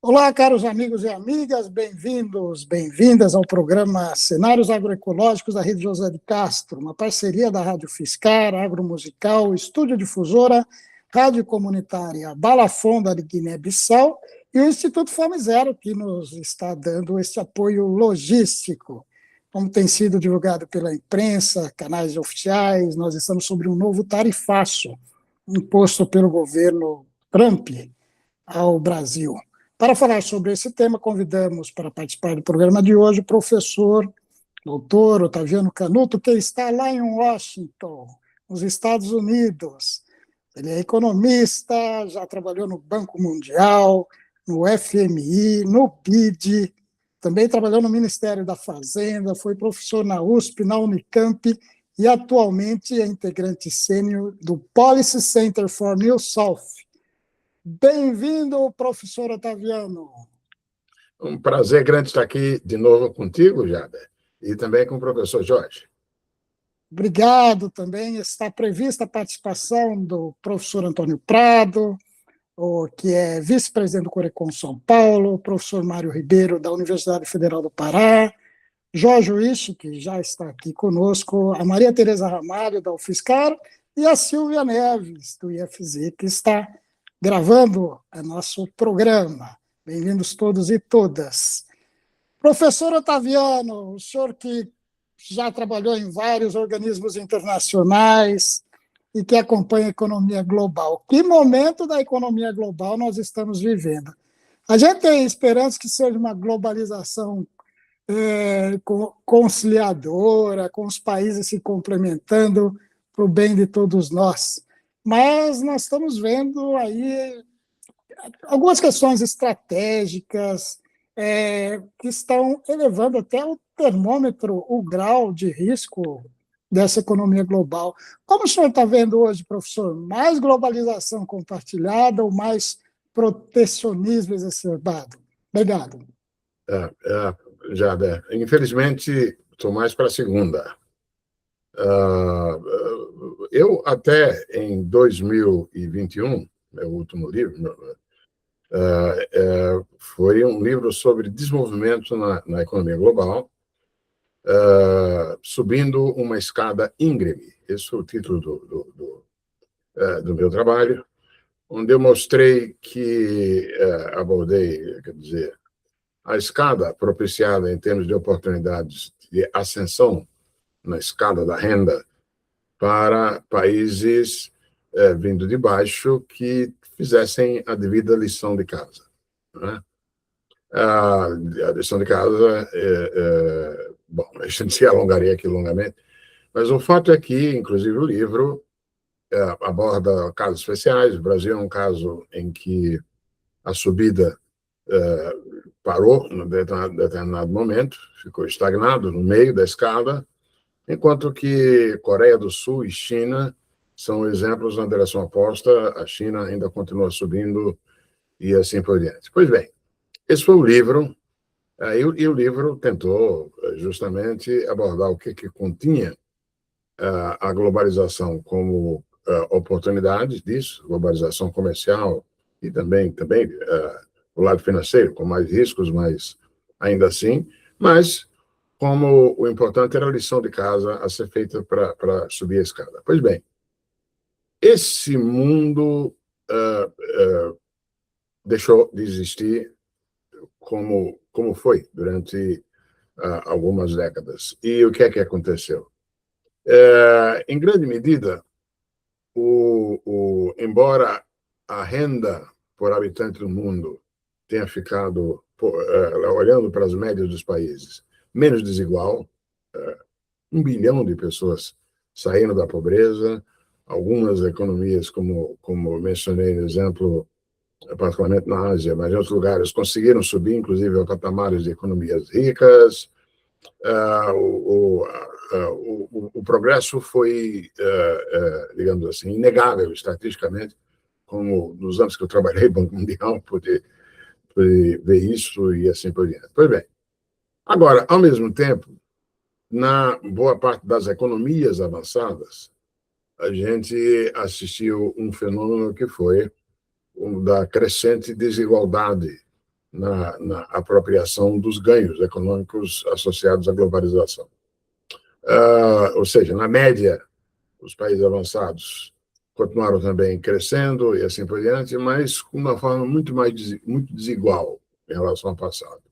Olá, caros amigos e amigas, bem-vindos, bem-vindas ao programa Cenários Agroecológicos da Rede José de Castro, uma parceria da Rádio Fiscar, Agromusical, Estúdio Difusora, Rádio Comunitária Balafonda de Guiné-Bissau e o Instituto Fome Zero, que nos está dando esse apoio logístico. Como tem sido divulgado pela imprensa, canais oficiais, nós estamos sobre um novo tarifaço imposto pelo governo Trump ao Brasil. Para falar sobre esse tema, convidamos para participar do programa de hoje o professor, doutor Otaviano Canuto, que está lá em Washington, nos Estados Unidos. Ele é economista, já trabalhou no Banco Mundial, no FMI, no BID, também trabalhou no Ministério da Fazenda, foi professor na USP, na Unicamp, e atualmente é integrante sênior do Policy Center for New South. Bem-vindo, professor Otaviano. Um prazer grande estar aqui de novo contigo, Jader, e também com o professor Jorge. Obrigado também. Está prevista a participação do professor Antônio Prado, que é vice-presidente do Corecon São Paulo, o professor Mário Ribeiro, da Universidade Federal do Pará, Jorge Wisch, que já está aqui conosco, a Maria Tereza Ramalho, da UFSCar, e a Silvia Neves, do IFZ, que está gravando o nosso programa. Bem-vindos todos e todas. Professor Otaviano, o senhor que já trabalhou em vários organismos internacionais e que acompanha a economia global, que momento da economia global nós estamos vivendo? A gente tem esperança que seja uma globalização conciliadora, com os países se complementando para o bem de todos nós. Mas nós estamos vendo aí algumas questões estratégicas que estão elevando até o termômetro, o grau de risco dessa economia global. Como o senhor está vendo hoje, professor? Mais globalização compartilhada ou mais protecionismo exacerbado? Obrigado. Jader, infelizmente, estou mais para a segunda. Eu, até em 2021, meu último livro, foi um livro sobre desenvolvimento na economia global, subindo uma escada íngreme. Esse foi o título do meu trabalho, onde eu mostrei que abordei, quer dizer, a escada propiciada em termos de oportunidades de ascensão na escada da renda para países vindo de baixo que fizessem a devida lição de casa. Né? A lição de casa, bom, a gente se alongaria aqui longamente, mas o fato é que, inclusive, o livro aborda casos especiais. O Brasil é um caso em que a subida parou em determinado momento, ficou estagnado no meio da escada, enquanto que Coreia do Sul e China são exemplos na direção oposta. A China ainda continua subindo e assim por diante. Pois bem, esse foi o livro, e o livro tentou justamente abordar o que continha a globalização como oportunidades disso, globalização comercial e também o lado financeiro, com mais riscos, mas ainda assim, mas como o importante era a lição de casa a ser feita para subir a escada. Pois bem, esse mundo deixou de existir como foi durante algumas décadas. E o que é que aconteceu? Em grande medida, embora a renda por habitante do mundo tenha ficado, olhando para as médias dos países, menos desigual, 1 bilhão de pessoas saindo da pobreza, algumas economias, como mencionei no exemplo, particularmente na Ásia, mas em outros lugares, conseguiram subir, inclusive, a patamares de economias ricas. O progresso foi, digamos assim, inegável estatisticamente, como nos anos que eu trabalhei no Banco Mundial, poder ver isso e assim por diante. Pois bem, agora, ao mesmo tempo, na boa parte das economias avançadas, a gente assistiu um fenômeno que foi o da crescente desigualdade na apropriação dos ganhos econômicos associados à globalização. Ou seja, na média, os países avançados continuaram também crescendo e assim por diante, mas com uma forma muito desigual em relação ao passado.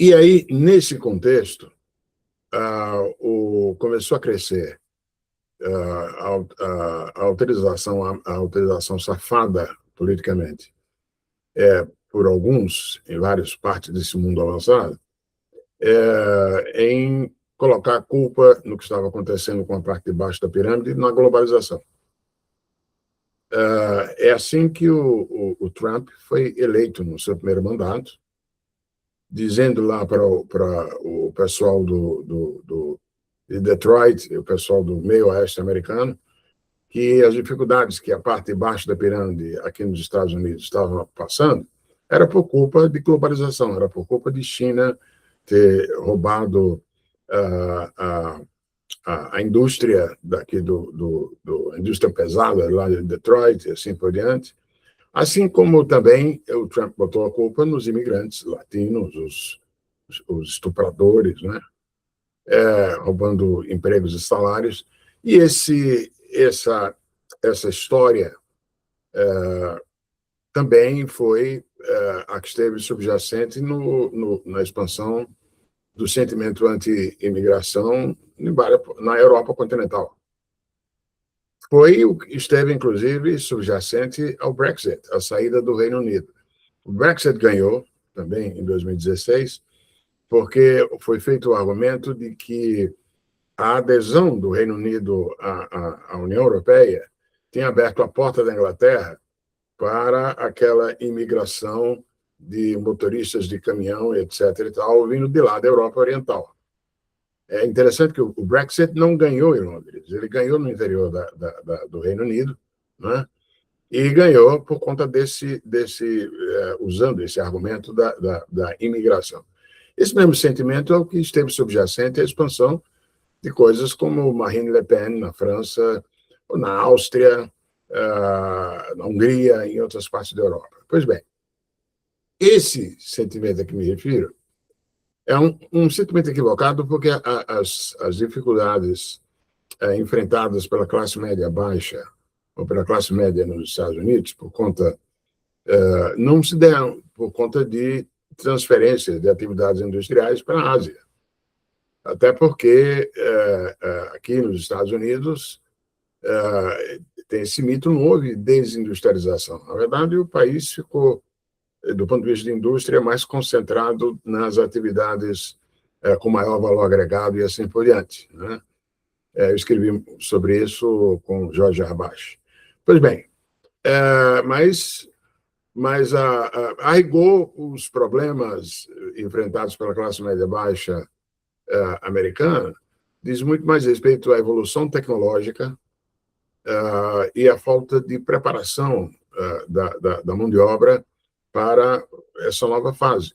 E aí, nesse contexto, começou a crescer a autorização safada politicamente por alguns, em várias partes desse mundo avançado, em colocar a culpa no que estava acontecendo com a parte de baixo da pirâmide na globalização. É assim que o Trump foi eleito no seu primeiro mandato, dizendo lá para o pessoal de Detroit, o pessoal do meio oeste americano, que as dificuldades que a parte de baixo da pirâmide aqui nos Estados Unidos estavam passando era por culpa de globalização, era por culpa de China ter roubado a indústria daqui a indústria pesada lá de Detroit e assim por diante, assim como também o Trump botou a culpa nos imigrantes latinos, os estupradores, né? Roubando empregos e salários. E essa história também foi a que esteve subjacente na expansão do sentimento anti-imigração na Europa continental. Foi o que esteve, inclusive, subjacente ao Brexit, a saída do Reino Unido. O Brexit ganhou também em 2016, porque foi feito o argumento de que a adesão do Reino Unido à União Europeia tinha aberto a porta da Inglaterra para aquela imigração de motoristas de caminhão, etc., e tal, vindo de lá da Europa Oriental. É interessante que o Brexit não ganhou em Londres, ele ganhou no interior do Reino Unido, né? E ganhou por conta usando esse argumento da imigração. Esse mesmo sentimento é o que esteve subjacente à expansão de coisas como Marine Le Pen na França, ou na Áustria, na Hungria e em outras partes da Europa. Pois bem, esse sentimento a que me refiro é um sentimento equivocado, porque as dificuldades enfrentadas pela classe média baixa ou pela classe média nos Estados Unidos não se deram por conta de transferência de atividades industriais para a Ásia. Até porque aqui nos Estados Unidos tem esse mito, não houve desindustrialização. Na verdade, o país ficou, do ponto de vista de indústria, mais concentrado nas atividades com maior valor agregado e assim por diante, né? Eu escrevi sobre isso com Jorge Habash. Pois bem, mas a rigor, os problemas enfrentados pela classe média baixa americana diz muito mais respeito à evolução tecnológica e à falta de preparação da mão de obra para essa nova fase.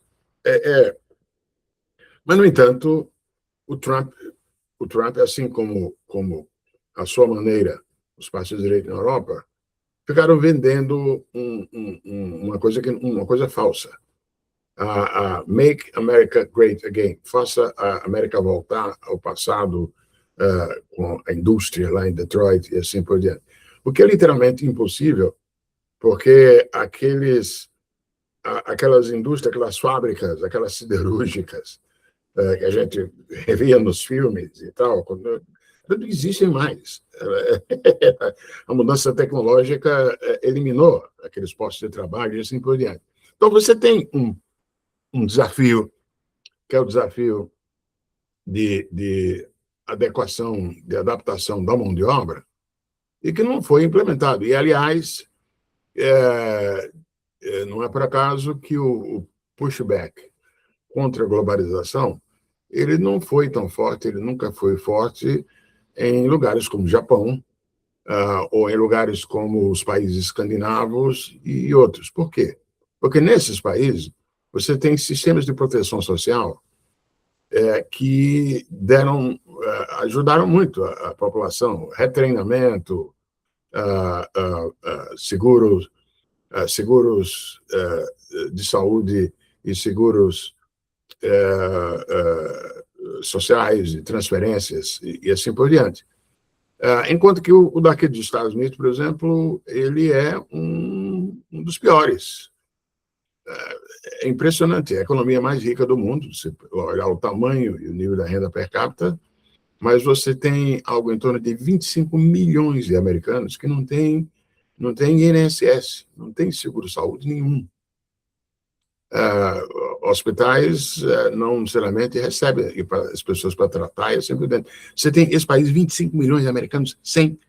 Mas, no entanto, o Trump, assim como a sua maneira, os partidos de direita na Europa, ficaram vendendo uma coisa falsa. Make America Great Again, faça a América voltar ao passado com a indústria lá em Detroit e assim por diante. O que é literalmente impossível, porque aquelas indústrias, aquelas fábricas, aquelas siderúrgicas que a gente via nos filmes e tal, não existem mais. A mudança tecnológica eliminou aqueles postos de trabalho e assim por diante. Então, você tem um desafio, que é o desafio de adequação, de adaptação da mão de obra, e que não foi implementado. E, aliás, não é por acaso que o pushback contra a globalização ele não foi tão forte, ele nunca foi forte em lugares como o Japão, ou em lugares como os países escandinavos e outros. Por quê? Porque nesses países você tem sistemas de proteção social que ajudaram muito a população, retreinamento, seguros seguros de saúde e seguros sociais e transferências e assim por diante. Enquanto que o daqui dos Estados Unidos, por exemplo, ele é um dos piores. É impressionante, é a economia mais rica do mundo, se olhar o tamanho e o nível da renda per capita, mas você tem algo em torno de 25 milhões de americanos que não tem INSS, não tem seguro-saúde nenhum. Hospitais não necessariamente recebem as pessoas para tratar, e assim por diante. Você tem esse país, 25 milhões de americanos sem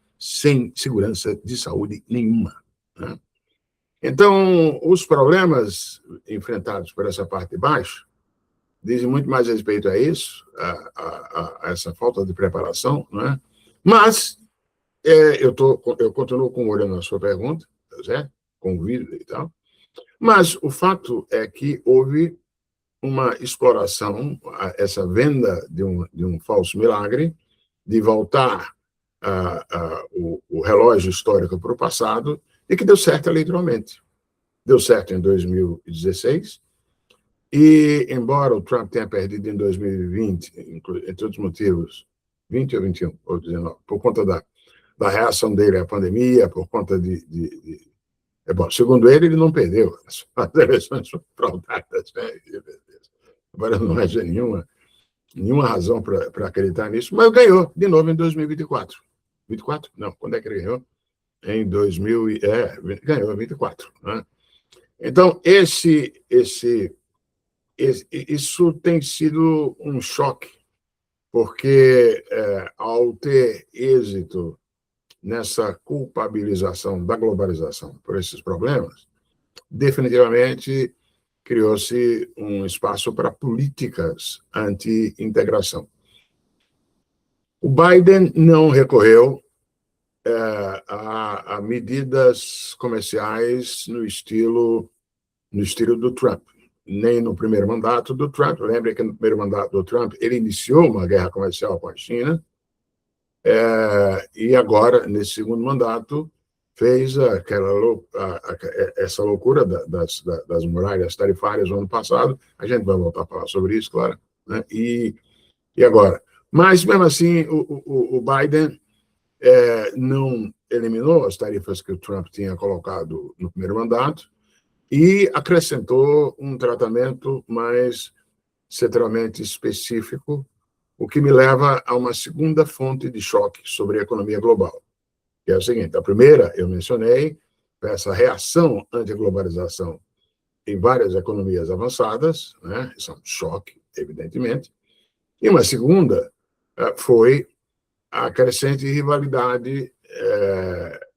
segurança de saúde nenhuma, né? Então, os problemas enfrentados por essa parte de baixo dizem muito mais respeito a isso, a essa falta de preparação, né? Mas eu continuo com o olho na sua pergunta, certo? Convido e tal. Mas o fato é que houve uma exploração, essa venda de um falso milagre, de voltar o relógio histórico para o passado, e que deu certo eleitoralmente. Deu certo em 2016, e embora o Trump tenha perdido em 2020, entre outros motivos, 20 ou 21, ou 19, por conta da reação dele à pandemia, por conta bom, segundo ele não perdeu, as eleições foram fraudadas, né? Agora não há nenhuma razão para acreditar nisso, mas ganhou de novo em 2024. 24? Não, quando é que ele ganhou? Em 2000, ganhou em 24, né? Então, isso tem sido um choque, porque ao ter êxito nessa culpabilização da globalização por esses problemas, definitivamente criou-se um espaço para políticas anti-integração. O Biden não recorreu a medidas comerciais no estilo do Trump, nem no primeiro mandato do Trump. Lembre que no primeiro mandato do Trump ele iniciou uma guerra comercial com a China, e agora, nesse segundo mandato, fez essa loucura das muralhas tarifárias no ano passado. A gente vai voltar a falar sobre isso, claro, né? E agora? Mas, mesmo assim, o Biden não eliminou as tarifas que o Trump tinha colocado no primeiro mandato e acrescentou um tratamento mais setoralmente específico, o que me leva a uma segunda fonte de choque sobre a economia global, que é o seguinte: a primeira, eu mencionei, essa reação anti-globalização em várias economias avançadas, né? Isso é um choque, evidentemente. E uma segunda foi a crescente rivalidade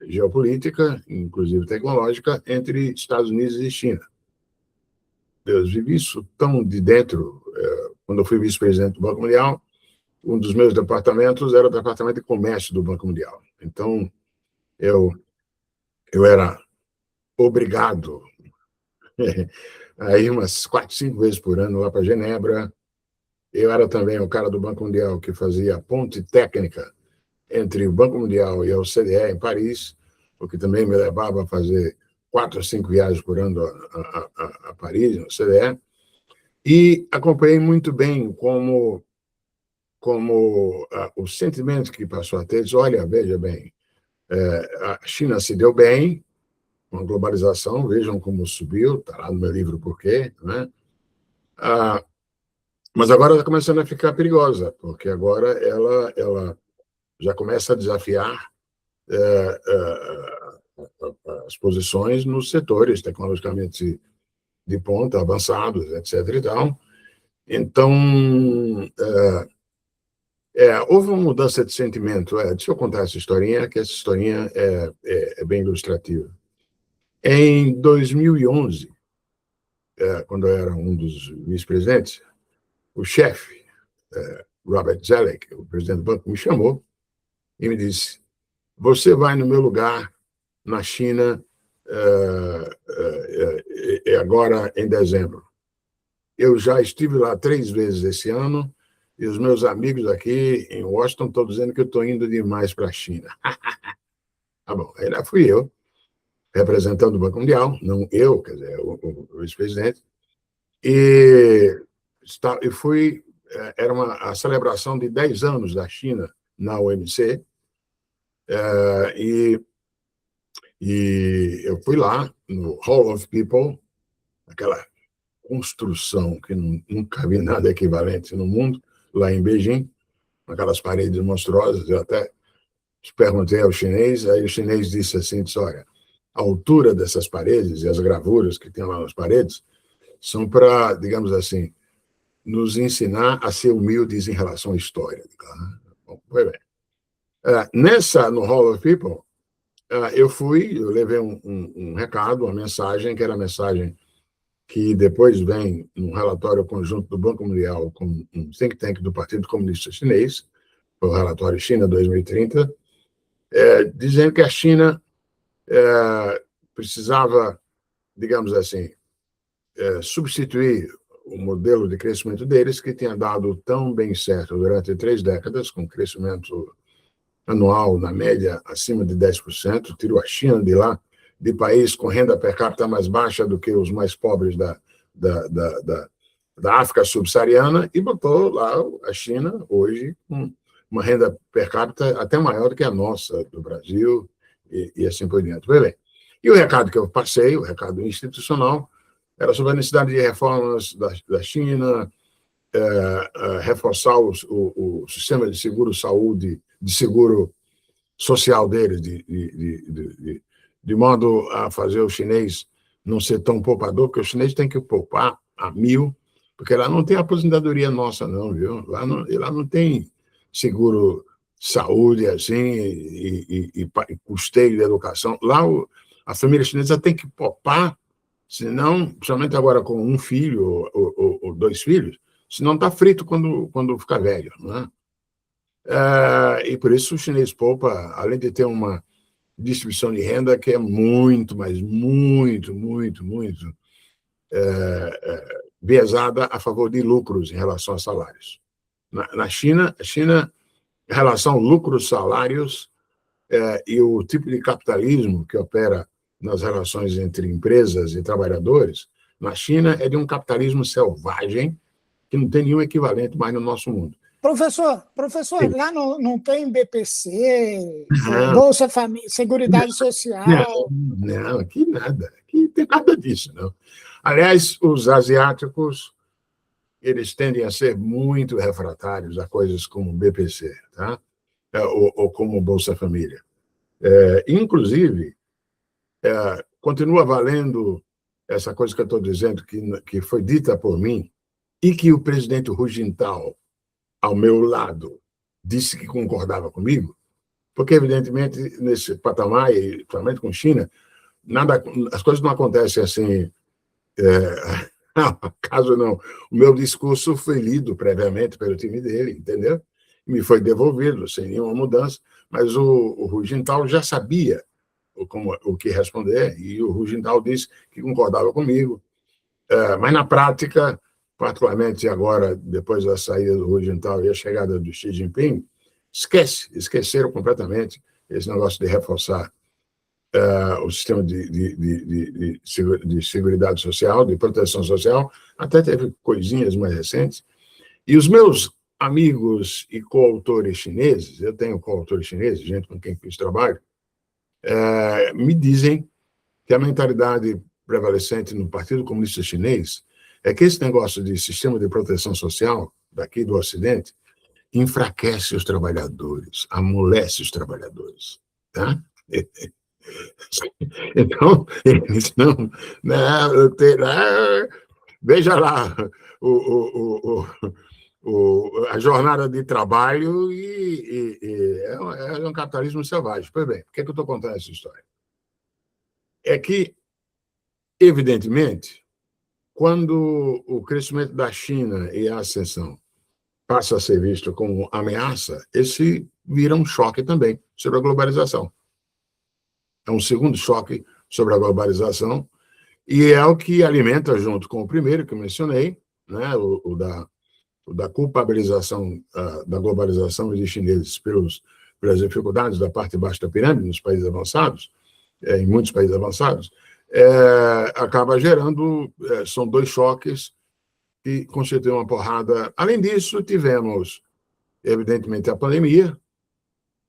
geopolítica, inclusive tecnológica, entre Estados Unidos e China. Eu vivi isso tão de dentro. Quando eu fui vice-presidente do Banco Mundial, um dos meus departamentos era o departamento de comércio do Banco Mundial. Então, eu era obrigado a ir umas 4, 5 vezes por ano lá para Genebra. Eu era também o cara do Banco Mundial que fazia a ponte técnica entre o Banco Mundial e a OCDE em Paris, o que também me levava a fazer 4 ou 5 viagens por ano a Paris, na OCDE, e acompanhei muito bem como o sentimento que passou a ter, diz, olha, veja bem, a China se deu bem com a globalização, vejam como subiu, está lá no meu livro Por quê, né? Mas agora está começando a ficar perigosa, porque agora ela já começa a desafiar as posições nos setores tecnologicamente de ponta, avançados, etc. e tal. Então, houve uma mudança de sentimento. Deixa eu contar essa historinha, que essa historinha é bem ilustrativa. Em 2011, quando eu era um dos vice-presidentes, o chefe, Robert Zoellick, o presidente do banco, me chamou e me disse: você vai no meu lugar na China agora em dezembro. Eu já estive lá 3 vezes esse ano e os meus amigos aqui em Washington estão dizendo que eu estou indo demais para a China. Tá bom, aí lá fui eu. representando o Banco Mundial, não eu, quer dizer, o vice-presidente, e fui, era a celebração de 10 anos da China na OMC, e eu fui lá, no Hall of People, aquela construção que nunca vi nada equivalente no mundo, lá em Beijing, aquelas paredes monstruosas. Eu até perguntei ao chinês, aí o chinês disse assim, olha, a altura dessas paredes e as gravuras que tem lá nas paredes são para, digamos assim, nos ensinar a ser humildes em relação à história. Bom, foi bem. No Hall of People, eu levei um recado, uma mensagem, que era a mensagem que depois vem num relatório conjunto do Banco Mundial com um think tank do Partido Comunista Chinês, o relatório China 2030, dizendo que a China precisava, digamos assim, substituir o modelo de crescimento deles, que tinha dado tão bem certo durante 3 décadas, com crescimento anual, na média, acima de 10%, tirou a China de lá, de país com renda per capita mais baixa do que os mais pobres da África subsaariana, e botou lá a China, hoje, com uma renda per capita até maior do que a nossa, do Brasil, e assim por diante. Bem, e o recado que eu passei, o recado institucional, era sobre a necessidade de reformas da China, reforçar o sistema de seguro-saúde, de seguro social deles, de modo a fazer o chinês não ser tão poupador, porque o chinês tem que poupar a 1.000, porque lá não tem aposentadoria nossa, não, viu? Lá não tem seguro-saúde, assim, e custeio de educação. Lá a família chinesa tem que poupar, senão, principalmente agora com um filho ou 2 filhos, senão está frito quando ficar velho, não é? E por isso o chinês poupa, além de ter uma distribuição de renda que é muito, mas muito viesada a favor de lucros em relação a salários. Na China, em relação a lucros, salários e o tipo de capitalismo que opera nas relações entre empresas e trabalhadores, na China é de um capitalismo selvagem que não tem nenhum equivalente mais no nosso mundo. Professor, lá não tem BPC, Bolsa Família, Seguridade Social? Não, aqui nada. Aqui não tem nada disso, não. Aliás, os asiáticos, eles tendem a ser muito refratários a coisas como BPC, tá? Ou como Bolsa Família. Inclusive, continua valendo essa coisa que eu estou dizendo, que foi dita por mim, e que o presidente Hu Jintao, ao meu lado, disse que concordava comigo, porque, evidentemente, nesse patamar, e principalmente com China, as coisas não acontecem assim, acaso não. O meu discurso foi lido previamente pelo time dele, entendeu? Me foi devolvido, sem nenhuma mudança, mas o Hu Jintao já sabia o que responder, e o Hu Jintao disse que concordava comigo, mas, na prática, particularmente agora, depois da saída do Hu Jintao e a chegada do Xi Jinping, esqueceram completamente esse negócio de reforçar o sistema de seguridade social, de proteção social. Até teve coisinhas mais recentes. E os meus amigos e coautores chineses, eu tenho coautores chineses, gente com quem fiz trabalho, me dizem que a mentalidade prevalecente no Partido Comunista Chinês é que esse negócio de sistema de proteção social daqui do Ocidente enfraquece os trabalhadores, amolece os trabalhadores, tá? Então, eles não veja lá a jornada de trabalho é um capitalismo selvagem. Pois bem, por que eu estou contando essa história? É que, evidentemente, quando o crescimento da China e a ascensão passa a ser visto como ameaça, esse vira um choque também sobre a globalização. É um segundo choque sobre a globalização, e é o que alimenta, junto com o primeiro que eu mencionei, né, o da culpabilização da globalização dos chineses pelas dificuldades da parte de baixo da pirâmide, nos países avançados, em muitos países avançados, acaba gerando, são dois choques que constituem uma porrada. Além disso, tivemos, evidentemente, a pandemia.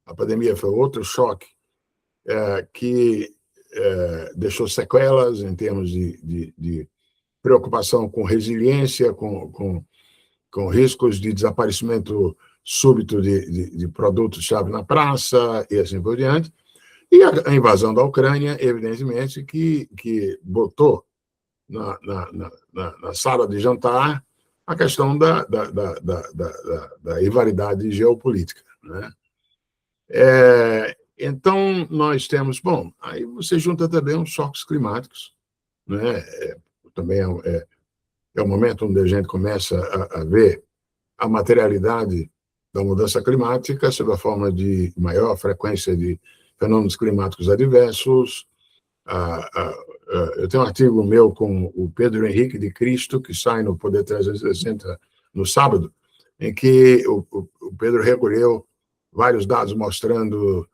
A pandemia foi outro choque que deixou sequelas em termos de preocupação com resiliência, com riscos de desaparecimento súbito de produtos-chave na praça e assim por diante. E a invasão da Ucrânia, evidentemente, que botou na sala de jantar a questão da rivalidade geopolítica, né? Então, nós temos... Bom, aí você junta também os choques climáticos, né? Também é o momento onde a gente começa a ver a materialidade da mudança climática sob a forma de maior frequência de fenômenos climáticos adversos. Eu tenho um artigo meu com o Pedro Henrique de Cristo, que sai no Poder 360 no sábado, em que o Pedro recolheu vários dados mostrando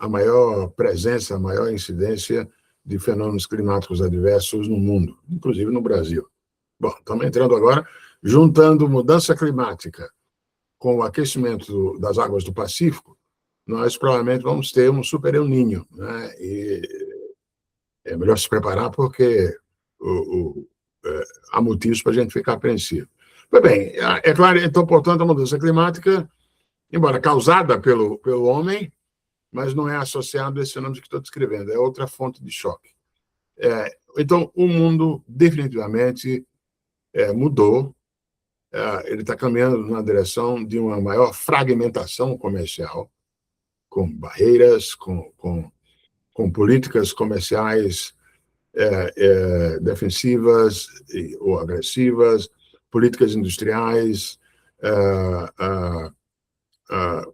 a maior presença, a maior incidência de fenômenos climáticos adversos no mundo, inclusive no Brasil. Bom, estamos entrando agora, juntando mudança climática com o aquecimento das águas do Pacífico, nós provavelmente vamos ter um super El Niño, né? E é melhor se preparar porque há motivos para a gente ficar apreensivo. Pois bem, é claro, então, portanto, a mudança climática, embora causada pelo homem, mas não é associada a esse fenômeno que estou descrevendo, é outra fonte de choque. Então, o mundo definitivamente mudou, ele está caminhando na direção de uma maior fragmentação comercial, com barreiras, com políticas comerciais defensivas ou agressivas, políticas industriais,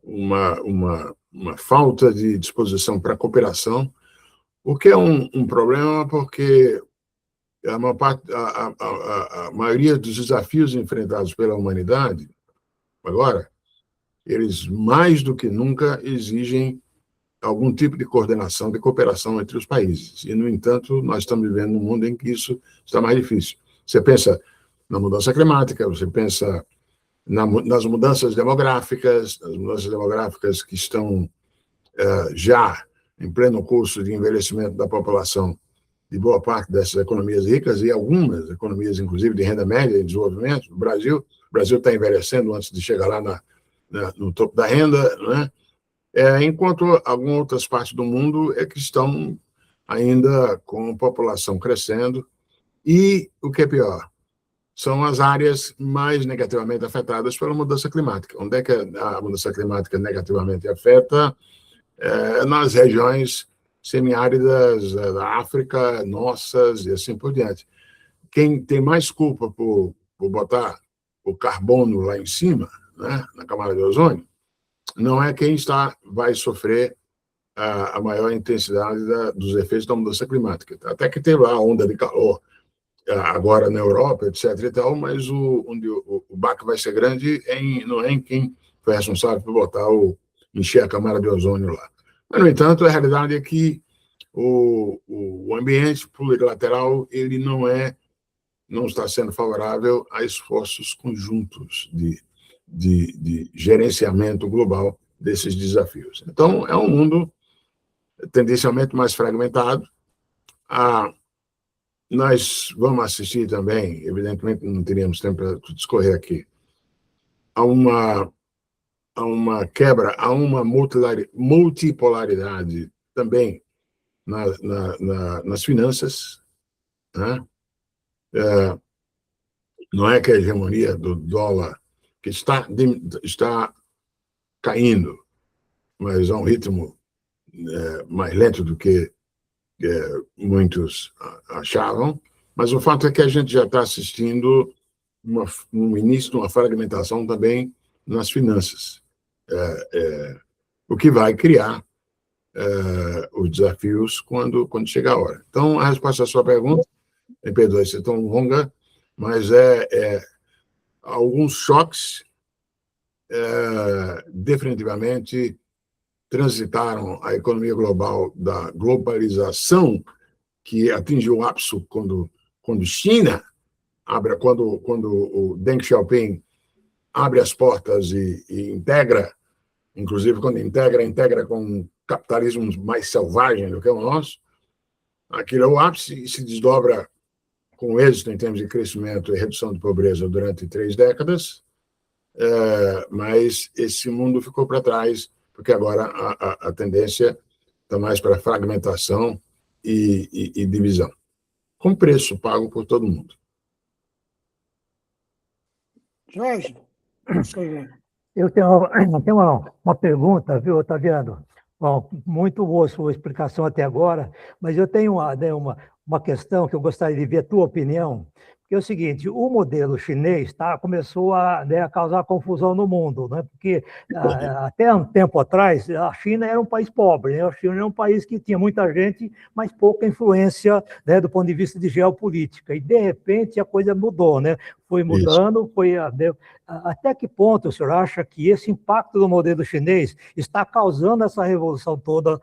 uma falta de disposição para a cooperação, o que é um problema porque a maioria dos desafios enfrentados pela humanidade, agora, eles mais do que nunca exigem algum tipo de coordenação, de cooperação entre os países. E, no entanto, nós estamos vivendo num mundo em que isso está mais difícil. Você pensa na mudança climática, você pensa nas mudanças demográficas, que estão já em pleno curso de envelhecimento da população de boa parte dessas economias ricas e algumas economias, inclusive, de renda média e desenvolvimento. O Brasil está envelhecendo antes de chegar lá no topo da renda, né? Enquanto algumas outras partes do mundo que estão ainda com população crescendo e, o que é pior, são as áreas mais negativamente afetadas pela mudança climática. Onde é que a mudança climática negativamente afeta? Nas regiões semiáridas da África, nossas e assim por diante. Quem tem mais culpa por botar o carbono lá em cima, né, na camada de ozônio, não é quem vai sofrer a maior intensidade dos efeitos da mudança climática. Até que teve a onda de calor agora na Europa, etc. e tal, mas onde o baque vai ser grande não é em quem foi responsável por encher a camada de ozônio lá. Mas, no entanto, a realidade é que o ambiente plurilateral ele não está sendo favorável a esforços conjuntos de gerenciamento global desses desafios. Então, é um mundo tendencialmente mais fragmentado. Nós vamos assistir também, evidentemente não teríamos tempo para discorrer aqui, a uma quebra, a uma multipolaridade também nas finanças, né? Não é que a hegemonia do dólar, que está caindo, mas a um ritmo mais lento do que muitos achavam, mas o fato é que a gente já está assistindo um início de uma fragmentação também nas finanças, o que vai criar os desafios quando chegar a hora. Então, a resposta à sua pergunta, me perdoe ser tão longa, mas alguns choques definitivamente transitaram a economia global da globalização, que atingiu o ápice quando China quando o Deng Xiaoping abre as portas e integra, inclusive quando integra com um capitalismo mais selvagem do que o nosso, aquilo é o ápice e se desdobra com êxito em termos de crescimento e redução de pobreza durante 3 décadas, mas esse mundo ficou para trás, porque agora a tendência está mais para fragmentação e divisão, com preço pago por todo mundo. Jorge, eu tenho uma pergunta, viu, Otaviano? Bom, muito boa a sua explicação até agora, mas eu tenho uma questão que eu gostaria de ver a tua opinião, que é o seguinte: o modelo chinês começou a causar confusão no mundo, né? Porque até um tempo atrás a China era um país pobre, né? A China era um país que tinha muita gente, mas pouca influência, né, do ponto de vista de geopolítica, e de repente a coisa mudou, né? Foi mudando, até que ponto o senhor acha que esse impacto do modelo chinês está causando essa revolução toda,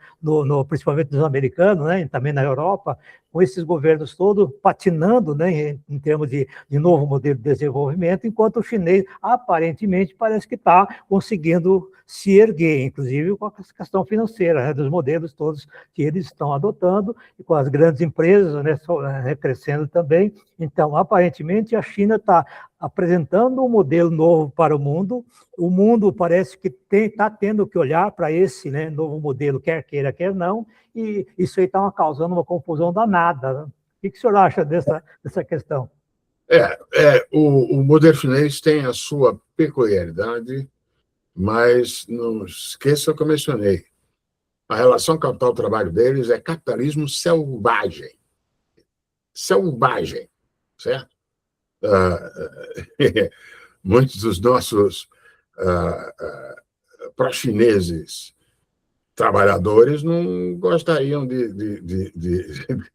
principalmente nos americanos, né, e também na Europa, com esses governos todos patinando, né, em termos de novo modelo de desenvolvimento, enquanto o chinês aparentemente parece que está conseguindo se erguer, inclusive com a questão financeira, né, dos modelos todos que eles estão adotando, e com as grandes empresas, né, crescendo também. Então, aparentemente, a China está apresentando um modelo novo para o mundo parece que está tendo que olhar para esse, né, novo modelo, quer queira, quer não, e isso aí está causando uma confusão danada, né? O que o senhor acha dessa questão? O modelo chinês tem a sua peculiaridade, mas não esqueça o que eu mencionei. A relação capital-trabalho deles é capitalismo selvagem. Selvagem, certo? Muitos dos nossos pró-chineses trabalhadores não gostariam de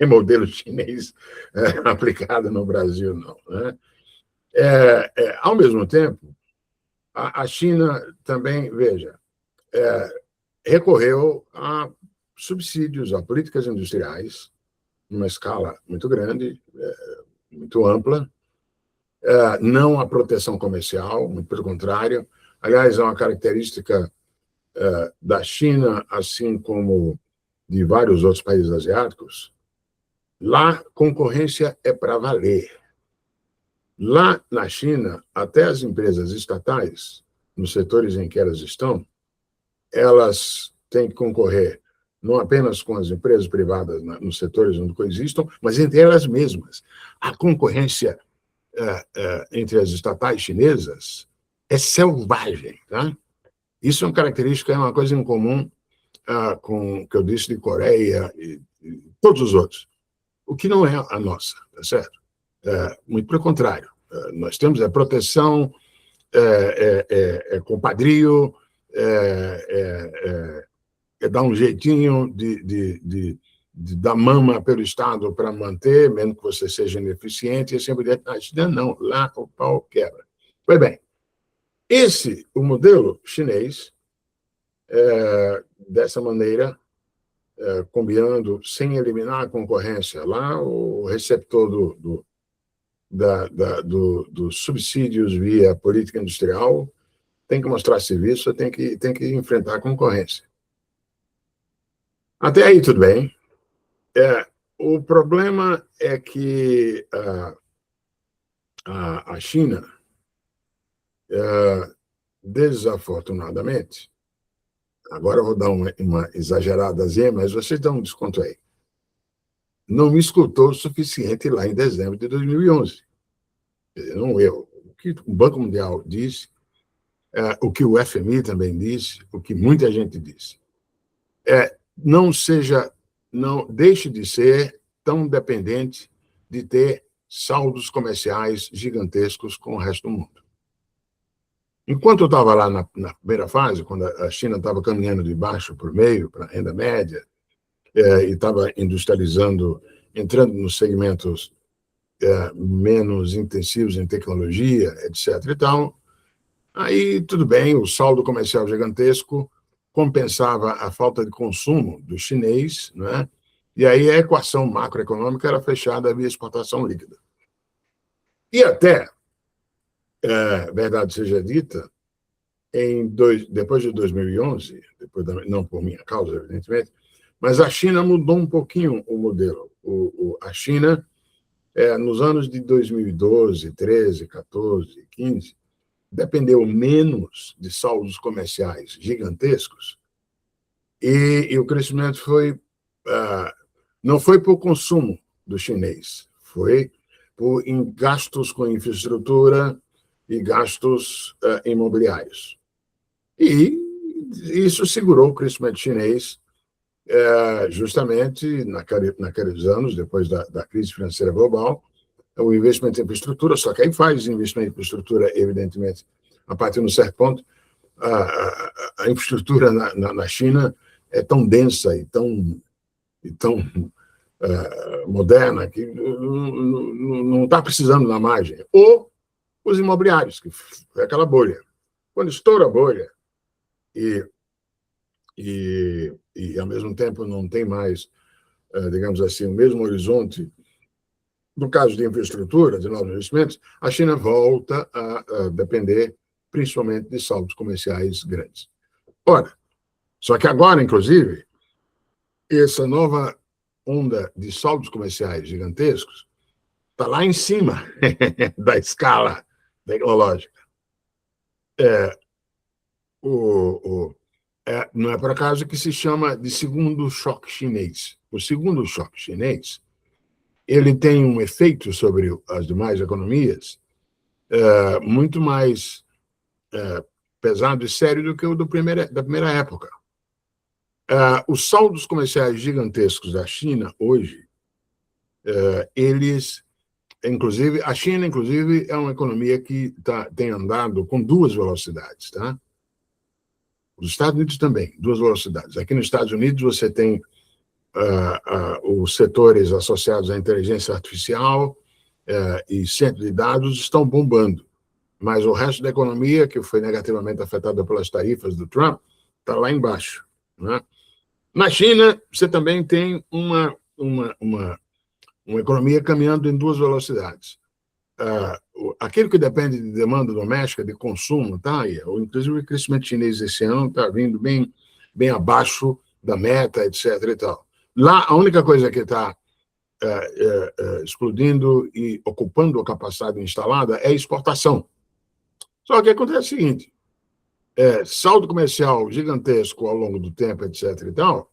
modelo chinês aplicado no Brasil, não, né? Ao mesmo tempo, a China também, veja, recorreu a subsídios, a políticas industriais, numa escala muito grande, muito ampla, não a proteção comercial, muito pelo contrário. Aliás, é uma característica da China, assim como de vários outros países asiáticos. Lá, concorrência é para valer. Lá na China, até as empresas estatais, nos setores em que elas estão, elas têm que concorrer não apenas com as empresas privadas nos setores onde coexistam, mas entre elas mesmas. A concorrência entre as estatais chinesas é selvagem, tá? Isso é uma característica, é uma coisa em comum com o que eu disse de Coreia e todos os outros, o que não é a nossa, tá certo? Muito pelo contrário, nós temos proteção, compadrio, dar um jeitinho de dar mama pelo Estado para manter, mesmo que você seja ineficiente, e assim por diante. Na China, não, lá o pau quebra. Pois bem, o modelo chinês, dessa maneira, combinando, sem eliminar a concorrência, lá o receptor dos subsídios via política industrial tem que mostrar serviço, tem que enfrentar a concorrência. Até aí tudo bem. O problema é que a China, desafortunadamente, agora eu vou dar uma exageradazinha, mas vocês dão um desconto aí, não me escutou o suficiente lá em dezembro de 2011. Não eu. O que o Banco Mundial disse, o que o FMI também disse, o que muita gente disse. Não deixe de ser tão dependente de ter saldos comerciais gigantescos com o resto do mundo. Enquanto eu estava lá na primeira fase, quando a China estava caminhando de baixo para o meio, para a renda média, e estava industrializando, entrando nos segmentos menos intensivos em tecnologia, etc. e tal, aí tudo bem, o saldo comercial gigantesco compensava a falta de consumo do chinês, né? E aí a equação macroeconômica era fechada via exportação líquida. E até, verdade seja dita, depois de 2011, não por minha causa, evidentemente, mas a China mudou um pouquinho o modelo. A China, nos anos de 2012, 13, 14, 15, dependeu menos de saldos comerciais gigantescos e o crescimento não foi por consumo do chinês, foi por gastos com infraestrutura e gastos imobiliários. E isso segurou o crescimento chinês justamente naqueles anos, depois da crise financeira global, o investimento em infraestrutura, só que aí faz investimento em infraestrutura, evidentemente, a partir de um certo ponto, a infraestrutura na China é tão densa e tão moderna que não está precisando da margem. Ou os imobiliários, que é aquela bolha. Quando estoura a bolha e ao mesmo tempo não tem mais, digamos assim, o mesmo horizonte, no caso de infraestrutura, de novos investimentos, a China volta a depender principalmente de saldos comerciais grandes. Ora, só que agora, inclusive, essa nova onda de saldos comerciais gigantescos está lá em cima da escala tecnológica. Não é por acaso que se chama de segundo choque chinês. O segundo choque chinês ele tem um efeito sobre as demais economias muito mais pesado e sério do que o da primeira época. Os saldos comerciais gigantescos da China hoje, a China, inclusive, é uma economia que tem andado com duas velocidades, tá? Os Estados Unidos também, duas velocidades. Aqui nos Estados Unidos você tem os setores associados à inteligência artificial e centro de dados estão bombando, mas o resto da economia, que foi negativamente afetada pelas tarifas do Trump, está lá embaixo, né? Na China, você também tem uma economia caminhando em duas velocidades. Aquilo que depende de demanda doméstica, de consumo, tá? Inclusive o crescimento chinês esse ano está vindo bem abaixo da meta, etc. E tal. Lá, a única coisa que está explodindo e ocupando a capacidade instalada é a exportação. Só que acontece o seguinte, saldo comercial gigantesco ao longo do tempo, etc. e tal,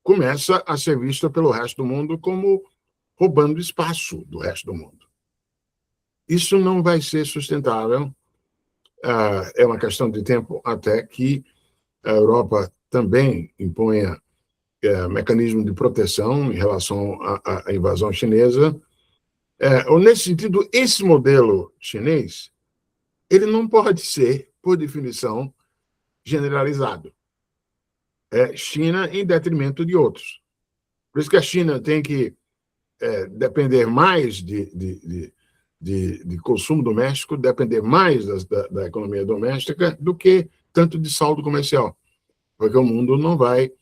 começa a ser visto pelo resto do mundo como roubando espaço do resto do mundo. Isso não vai ser sustentável. É uma questão de tempo até que a Europa também imponha mecanismo de proteção em relação à invasão chinesa. Nesse sentido, esse modelo chinês ele não pode ser, por definição, generalizado. China em detrimento de outros. Por isso que a China tem que depender mais de consumo doméstico, depender mais da economia doméstica do que tanto de saldo comercial, porque o mundo não vai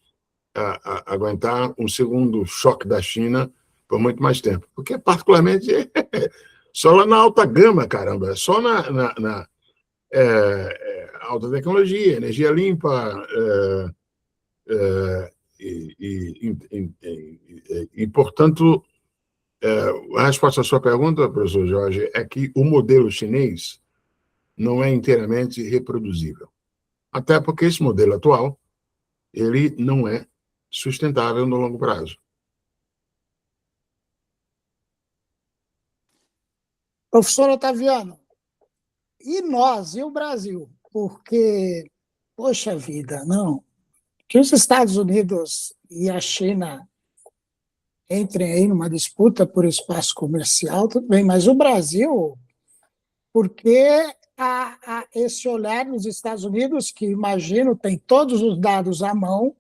aguentar um segundo choque da China por muito mais tempo, porque particularmente só lá na alta gama, caramba, só na alta tecnologia, energia limpa, e portanto, a resposta à sua pergunta, professor Jorge, é que o modelo chinês não é inteiramente reproduzível. Até porque esse modelo atual ele não é sustentável no longo prazo. Professor Otaviano, e nós, e o Brasil? Porque, poxa vida, não. Que os Estados Unidos e a China entrem aí numa disputa por espaço comercial, tudo bem, mas o Brasil, porque há esse olhar nos Estados Unidos, que imagino tem todos os dados à mão,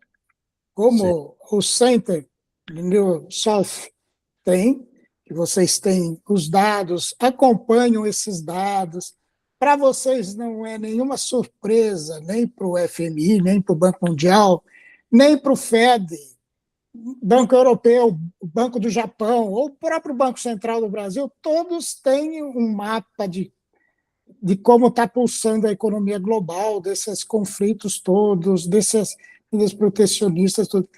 como Sim. O Center New South tem, que vocês têm os dados, acompanham esses dados, para vocês não é nenhuma surpresa, nem para o FMI, nem para o Banco Mundial, nem para o Fed, Banco Europeu, o Banco do Japão, ou o próprio Banco Central do Brasil, todos têm um mapa de como está pulsando a economia global, desses conflitos todos, desses protecionistas, tudo.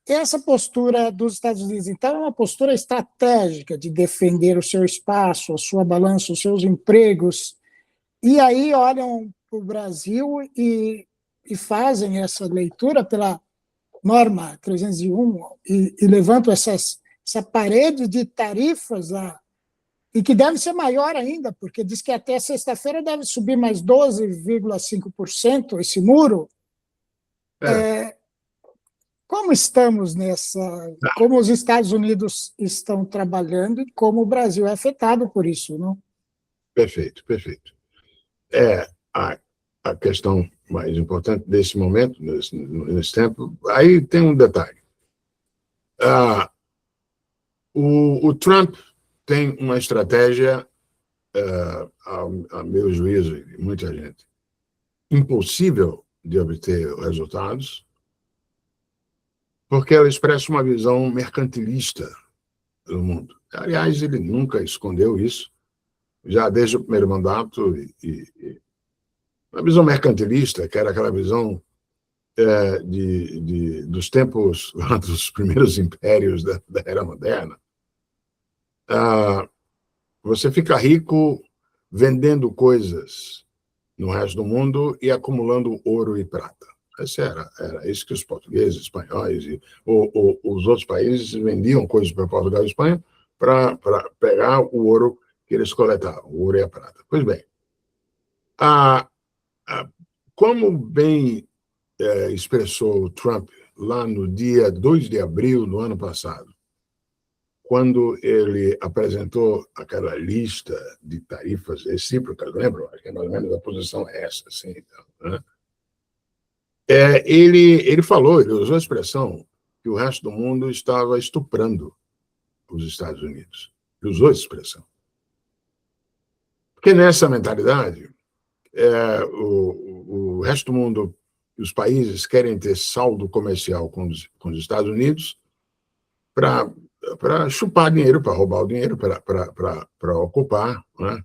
Essa postura dos Estados Unidos, então, é uma postura estratégica de defender o seu espaço, a sua balança, os seus empregos, e aí olham para o Brasil e fazem essa leitura pela norma 301 e levantam essa parede de tarifas e que deve ser maior ainda, porque diz que até sexta-feira deve subir mais 12,5% esse muro. Como estamos nessa? Como os Estados Unidos estão trabalhando e como o Brasil é afetado por isso, não? Perfeito, perfeito. A questão mais importante desse momento, nesse tempo, aí tem um detalhe. O Trump tem uma estratégia, a meu juízo, e muita gente, impossível de obter resultados, porque ela expressa uma visão mercantilista do mundo. Aliás, ele nunca escondeu isso, já desde o primeiro mandato, uma visão mercantilista, que era aquela visão dos tempos dos primeiros impérios da era moderna. Você fica rico vendendo coisas no resto do mundo e acumulando ouro e prata. Era isso que os portugueses, espanhóis e os outros países vendiam coisas para Portugal e Espanha para pegar o ouro que eles coletavam, o ouro e a prata. Pois bem, como bem expressou o Trump lá no dia 2 de abril do ano passado, quando ele apresentou aquela lista de tarifas recíprocas, lembram? Acho que mais ou menos a posição é essa, assim, então, né? Ele falou, ele usou a expressão que o resto do mundo estava estuprando os Estados Unidos. Ele usou essa expressão. Porque nessa mentalidade, o resto do mundo, os países querem ter saldo comercial com os Estados Unidos para chupar dinheiro, para roubar o dinheiro, para ocupar, né?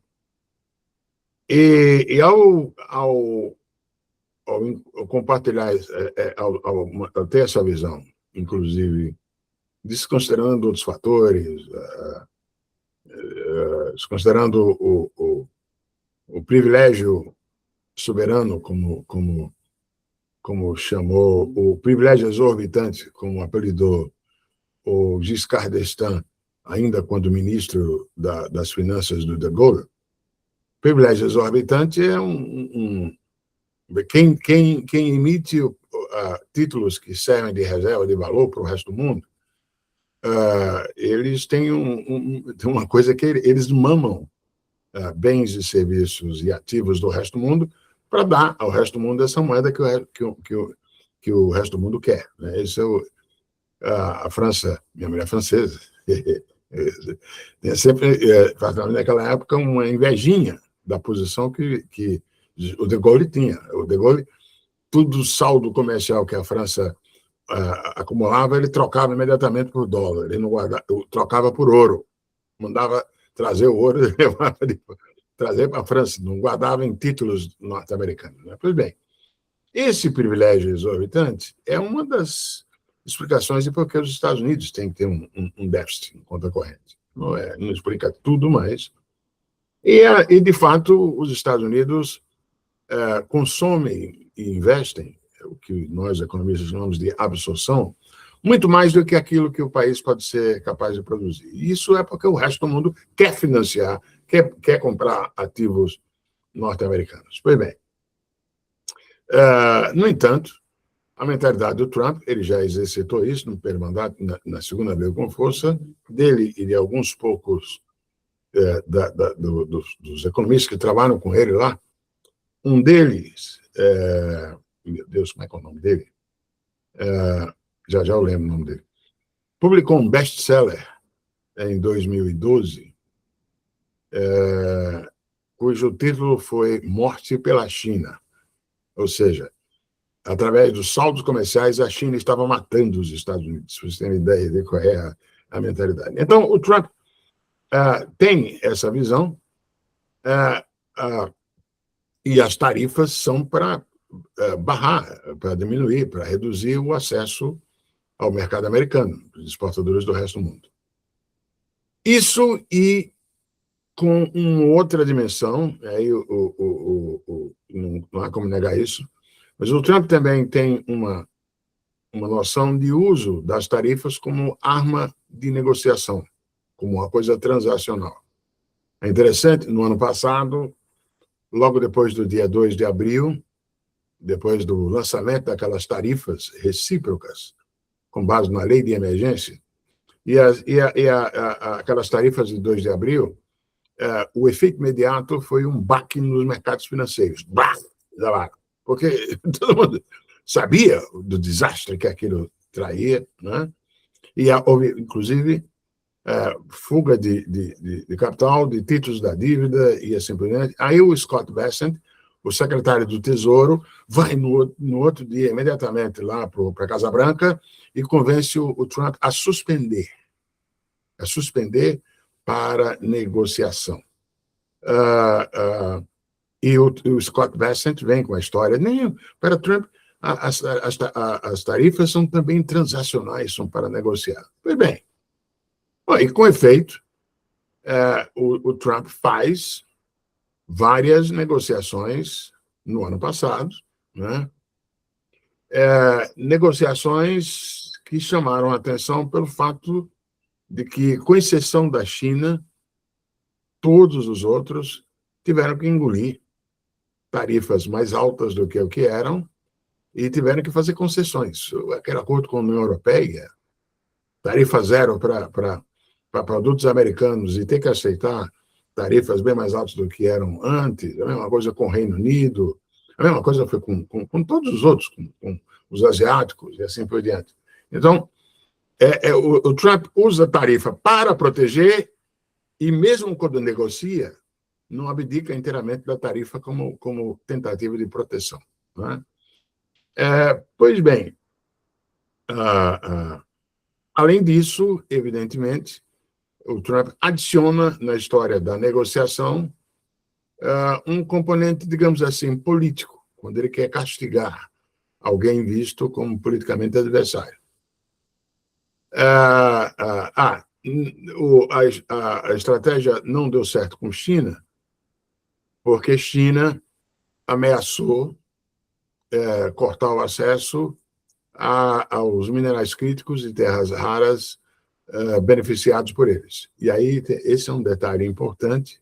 E ao compartilhar, ao ter essa visão, inclusive desconsiderando outros fatores, desconsiderando o privilégio soberano, como chamou, o privilégio exorbitante, como apelidou o Giscard d'Estaing, ainda quando ministro das Finanças do De Gaulle. Privilégio exorbitante é quem emite títulos que servem de reserva de valor para o resto do mundo, eles têm uma coisa que eles mamam bens e serviços e ativos do resto do mundo para dar ao resto do mundo essa moeda que o resto do mundo quer, né? Isso a França, minha mulher é francesa, tem sempre, naquela época, uma invejinha da posição que o De Gaulle tinha. O De Gaulle, tudo o saldo comercial que a França acumulava, ele trocava imediatamente por dólar, ele não guardava, trocava por ouro, mandava trazer o ouro e levava trazer para a França, não guardava em títulos norte-americanos, né? Pois bem, esse privilégio exorbitante é uma das explicações de por que os Estados Unidos têm que ter um déficit em conta corrente. Não explica tudo, mas... E, de fato, os Estados Unidos consomem e investem, o que nós, economistas, chamamos de absorção, muito mais do que aquilo que o país pode ser capaz de produzir. E isso é porque o resto do mundo quer financiar, quer comprar ativos norte-americanos. Pois bem, no entanto, a mentalidade do Trump, ele já exercitou isso no primeiro mandato, na segunda vez com força, dele e de alguns poucos dos economistas que trabalham com ele lá. Um deles, meu Deus, como é que é o nome dele? Já eu lembro o nome dele. Publicou um best-seller em 2012, cujo título foi Morte pela China. Ou seja, através dos saldos comerciais, a China estava matando os Estados Unidos, para você ter uma ideia de qual é a mentalidade. Então, o Trump tem essa visão, e as tarifas são para barrar, para diminuir, para reduzir o acesso ao mercado americano, dos exportadores do resto do mundo. Isso e com uma outra dimensão, aí não há como negar isso, mas o Trump também tem uma noção de uso das tarifas como arma de negociação, como uma coisa transacional. É interessante, no ano passado, logo depois do dia 2 de abril, depois do lançamento daquelas tarifas recíprocas, com base na lei de emergência, aquelas tarifas de 2 de abril, o efeito imediato foi um baque nos mercados financeiros. Porque todo mundo sabia do desastre que aquilo traía, né? E houve, inclusive, fuga de capital, de títulos da dívida e assim por diante. Aí o Scott Bessent, o secretário do Tesouro, vai no outro dia, imediatamente, lá para a Casa Branca e convence o Trump a suspender para negociação. E o Scott Bessent vem com a história. Nem para Trump, as tarifas são também transacionais, são para negociar. Pois bem, e com efeito, o Trump faz várias negociações no ano passado, né? Negociações que chamaram a atenção pelo fato de que, com exceção da China, todos os outros tiveram que engolir tarifas mais altas do que o que eram e tiveram que fazer concessões. Aquele acordo com a União Europeia, tarifa zero para produtos americanos e ter que aceitar tarifas bem mais altas do que eram antes, a mesma coisa com o Reino Unido, a mesma coisa foi com todos os outros, com os asiáticos e assim por diante. Então, o Trump usa a tarifa para proteger e, mesmo quando negocia, não abdica inteiramente da tarifa como tentativa de proteção, né? Pois bem, além disso, evidentemente, o Trump adiciona na história da negociação um componente, digamos assim, político, quando ele quer castigar alguém visto como politicamente adversário. A estratégia não deu certo com China, porque China ameaçou cortar o acesso aos minerais críticos e terras raras beneficiados por eles. E aí, esse é um detalhe importante,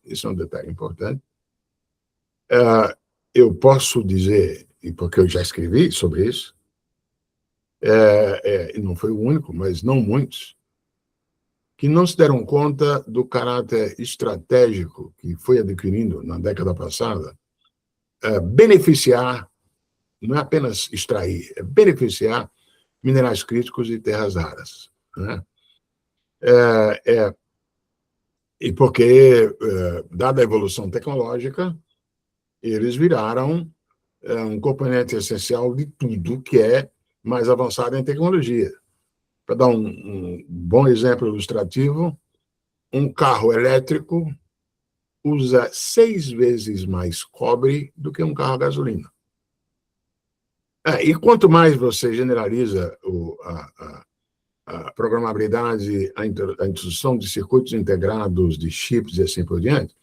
eu posso dizer, e porque eu já escrevi sobre isso, e não foi o único, mas não muitos, que não se deram conta do caráter estratégico que foi adquirindo na década passada, beneficiar, não é apenas extrair, é beneficiar minerais críticos e terras raras, né? E porque, dada a evolução tecnológica, eles viraram um componente essencial de tudo que é mais avançado em tecnologia. Para dar um bom exemplo ilustrativo, um carro elétrico usa 6 vezes mais cobre do que um carro a gasolina. E quanto mais você generaliza a programabilidade, a introdução de circuitos integrados, de chips e assim por diante,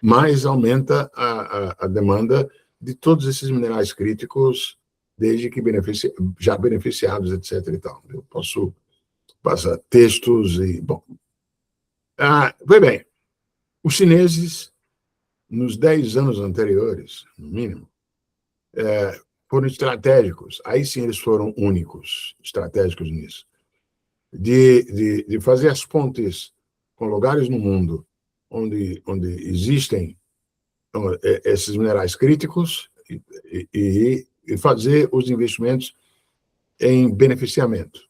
mais aumenta a demanda de todos esses minerais críticos, desde que já beneficiados, etc. e tal. Eu posso passar textos e... Bom, pois bem, os chineses, nos 10 anos anteriores, no mínimo, foram estratégicos. Aí sim eles foram únicos, estratégicos nisso. De fazer as pontes com lugares no mundo onde existem esses minerais críticos e fazer os investimentos em beneficiamento.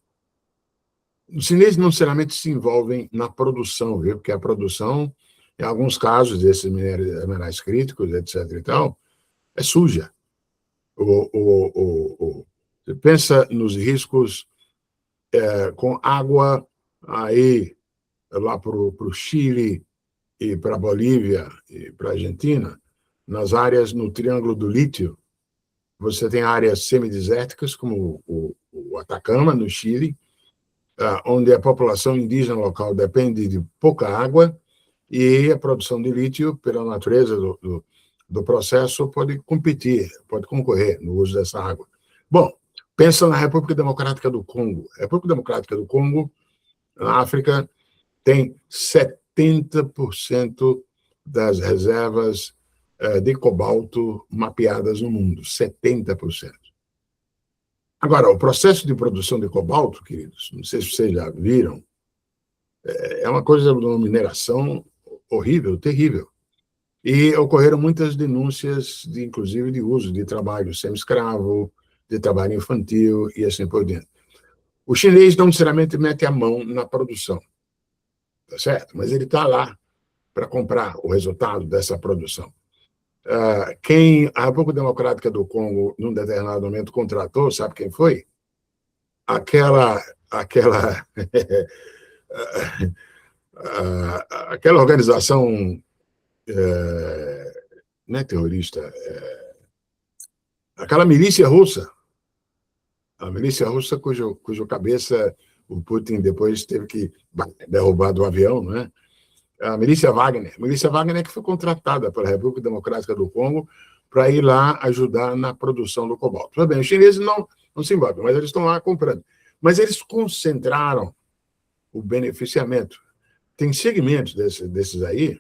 Os chineses não necessariamente se envolvem na produção, viu? Porque a produção em alguns casos desses minerais críticos, etc. e tal, é suja. Você pensa nos riscos com água aí lá para o Chile e para a Bolívia e para a Argentina, nas áreas no Triângulo do Lítio. Você tem áreas semidesérticas, como o Atacama, no Chile, onde a população indígena local depende de pouca água e a produção de lítio, pela natureza do processo, pode concorrer no uso dessa água. Bom, pensa na República Democrática do Congo. A República Democrática do Congo, na África, tem 70% das reservas de cobalto mapeadas no mundo, 70%. Agora, o processo de produção de cobalto, queridos, não sei se vocês já viram, é uma coisa de uma mineração horrível, terrível. E ocorreram muitas denúncias, inclusive, de uso de trabalho semi-escravo, de trabalho infantil e assim por diante. O chinês não necessariamente mete a mão na produção, tá certo? Mas ele está lá para comprar o resultado dessa produção. Quem a República Democrática do Congo, num determinado momento, contratou, sabe quem foi? Aquela organização, não é terrorista, aquela milícia russa, a milícia russa cujo cabeça o Putin depois teve que derrubar do avião, não é? A milícia Wagner. A milícia Wagner que foi contratada pela República Democrática do Congo para ir lá ajudar na produção do cobalto. Tudo bem, os chineses não se envolvem, mas eles estão lá comprando. Mas eles concentraram o beneficiamento. Tem segmentos desses aí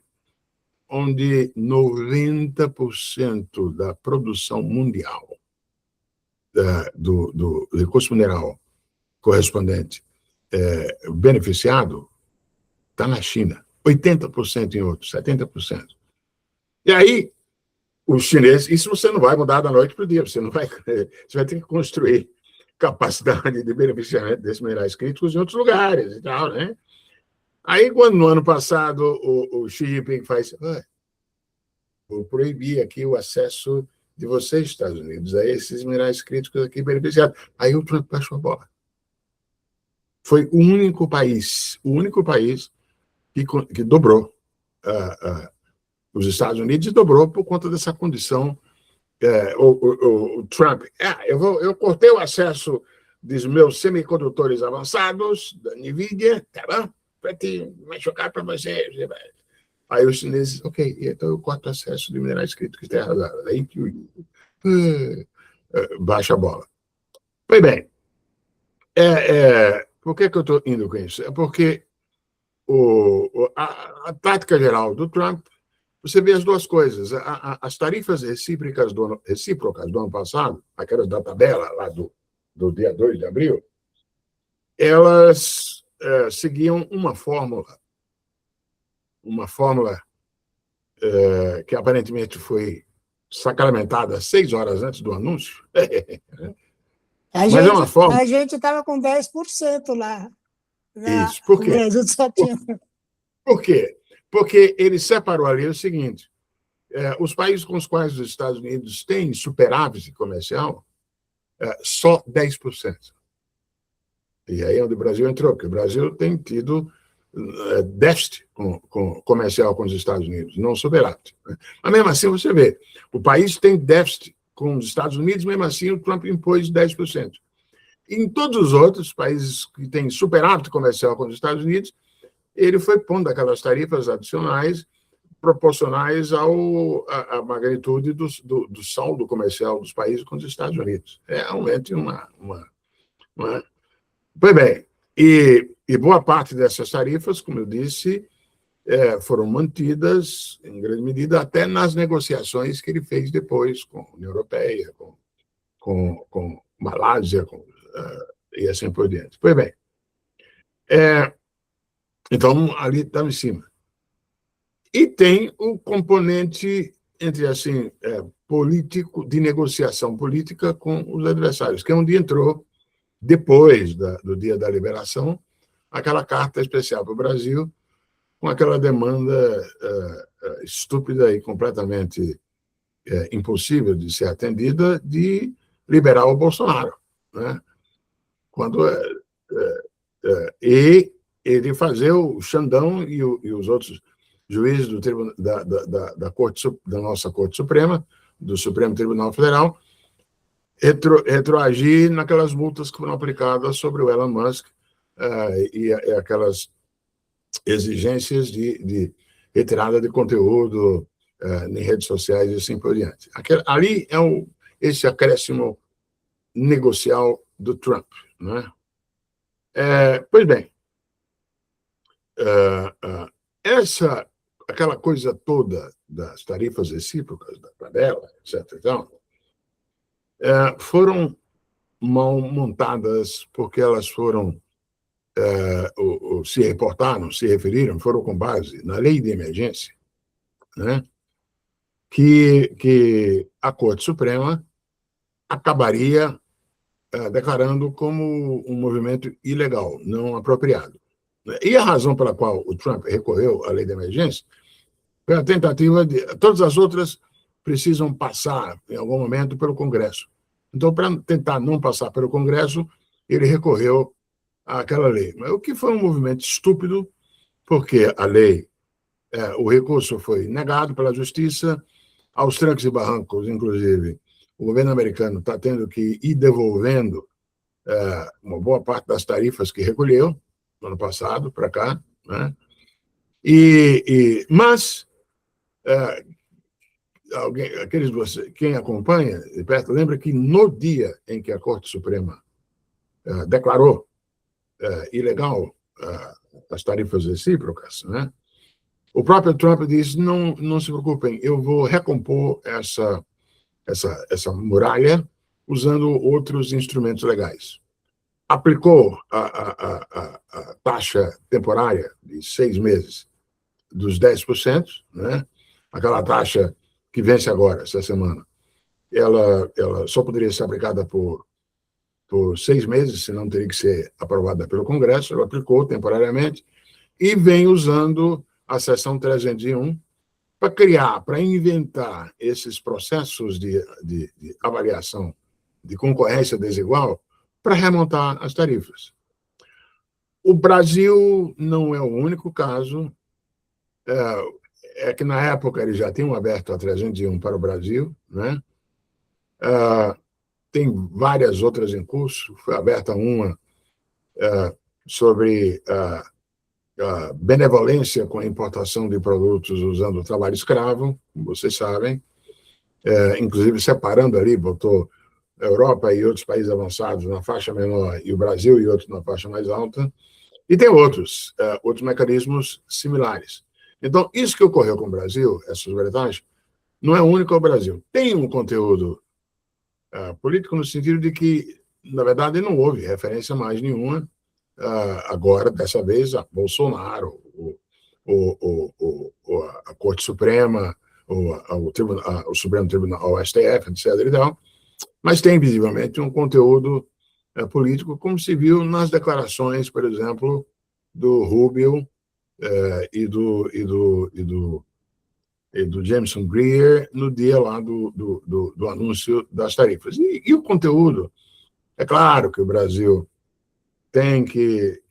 onde 90% da produção mundial do recurso mineral correspondente beneficiado está na China. 80% em outros, 70%. E aí, os chineses, isso você não vai mudar da noite para o dia, você vai ter que construir capacidade de beneficiamento desses minerais críticos em outros lugares e tal, né? Aí, quando no ano passado o Xi Jinping faz, vou proibir aqui o acesso de vocês, Estados Unidos, a esses minerais críticos aqui beneficiados. Aí o Trump baixou a bola. Foi o único país que dobrou os Estados Unidos e dobrou por conta dessa condição. O Trump, eu cortei o acesso dos meus semicondutores avançados, da NVIDIA, tá bom? Vai chocar para você. Aí os chineses, ok, então eu corto o acesso de minerais críticos de terra rara. Aí baixa a bola. Pois bem, por que eu estou indo com isso? É porque a tática geral do Trump, você vê as duas coisas. As tarifas recíprocas do ano passado, aquelas da tabela lá do dia 2 de abril, elas seguiam uma fórmula que aparentemente foi sacramentada 6 horas antes do anúncio. Mas é uma fórmula. A gente estava com 10% lá. Isso, por quê? Por quê? Porque ele separou ali o seguinte: os países com os quais os Estados Unidos têm superávit comercial, só 10%. E aí é onde o Brasil entrou, porque o Brasil tem tido déficit comercial com os Estados Unidos, não superávit. Mas mesmo assim, você vê, o país tem déficit com os Estados Unidos, mesmo assim o Trump impôs 10%. Em todos os outros países que têm superávit comercial com os Estados Unidos, ele foi pondo aquelas tarifas adicionais proporcionais à magnitude do saldo comercial dos países com os Estados Unidos. É realmente uma. Pois bem, e boa parte dessas tarifas, como eu disse, foram mantidas, em grande medida, até nas negociações que ele fez depois com a União Europeia, com Malásia, e assim por diante. Pois bem, então, ali estava em cima. E tem o componente, entre assim, político, de negociação política com os adversários, que é onde entrou, depois do dia da liberação, aquela carta especial para o Brasil, com aquela demanda estúpida e completamente impossível de ser atendida de liberar o Bolsonaro, né? E ele fazer o Xandão e os outros juízes do tribunal, da nossa Corte Suprema, do Supremo Tribunal Federal, retroagir naquelas multas que foram aplicadas sobre o Elon Musk e aquelas exigências de retirada de conteúdo em redes sociais e assim por diante. Ali é esse acréscimo negocial do Trump, né? Pois bem, aquela coisa toda das tarifas recíprocas, da tabela, etc. Então, foram mal montadas porque elas foram se reportaram, se referiram, foram com base na lei de emergência, né? Que a Corte Suprema acabaria declarando como um movimento ilegal, não apropriado. E a razão pela qual o Trump recorreu à lei de emergência foi a tentativa de... Todas as outras precisam passar, em algum momento, pelo Congresso. Então, para tentar não passar pelo Congresso, ele recorreu àquela lei. Mas o que foi um movimento estúpido, porque a lei, o recurso foi negado pela Justiça, aos trancos e barrancos, inclusive, o governo americano está tendo que ir devolvendo uma boa parte das tarifas que recolheu no ano passado para cá, né? Mas quem acompanha de perto lembra que no dia em que a Corte Suprema declarou ilegal as tarifas recíprocas, né? O próprio Trump disse: não se preocupem, eu vou recompor essa muralha usando outros instrumentos legais. Aplicou a taxa temporária de 6 meses dos 10%, né? Aquela taxa que vence agora, essa semana. Ela só poderia ser aplicada por 6 meses, senão teria que ser aprovada pelo Congresso. Ela aplicou temporariamente e vem usando a seção 301 para inventar esses processos de avaliação de concorrência desigual para remontar as tarifas. O Brasil não é o único caso. Que, na época, eles já tinham aberto a 301 para o Brasil, né? Tem várias outras em curso. Foi aberta uma sobre a benevolência com a importação de produtos usando o trabalho escravo, como vocês sabem, inclusive separando ali, botou a Europa e outros países avançados na faixa menor e o Brasil e outros na faixa mais alta, e tem outros mecanismos similares. Então, isso que ocorreu com o Brasil, essas vantagens, não é único ao Brasil. Tem um conteúdo político no sentido de que, na verdade, não houve referência mais nenhuma agora, dessa vez, a Bolsonaro, a Corte Suprema, o Supremo Tribunal, o STF, etc. e tal, mas tem visivelmente um conteúdo político, como se viu nas declarações, por exemplo, do Rubio e do Jameson Greer no dia lá do anúncio das tarifas. E o conteúdo, é claro que o Brasil tem que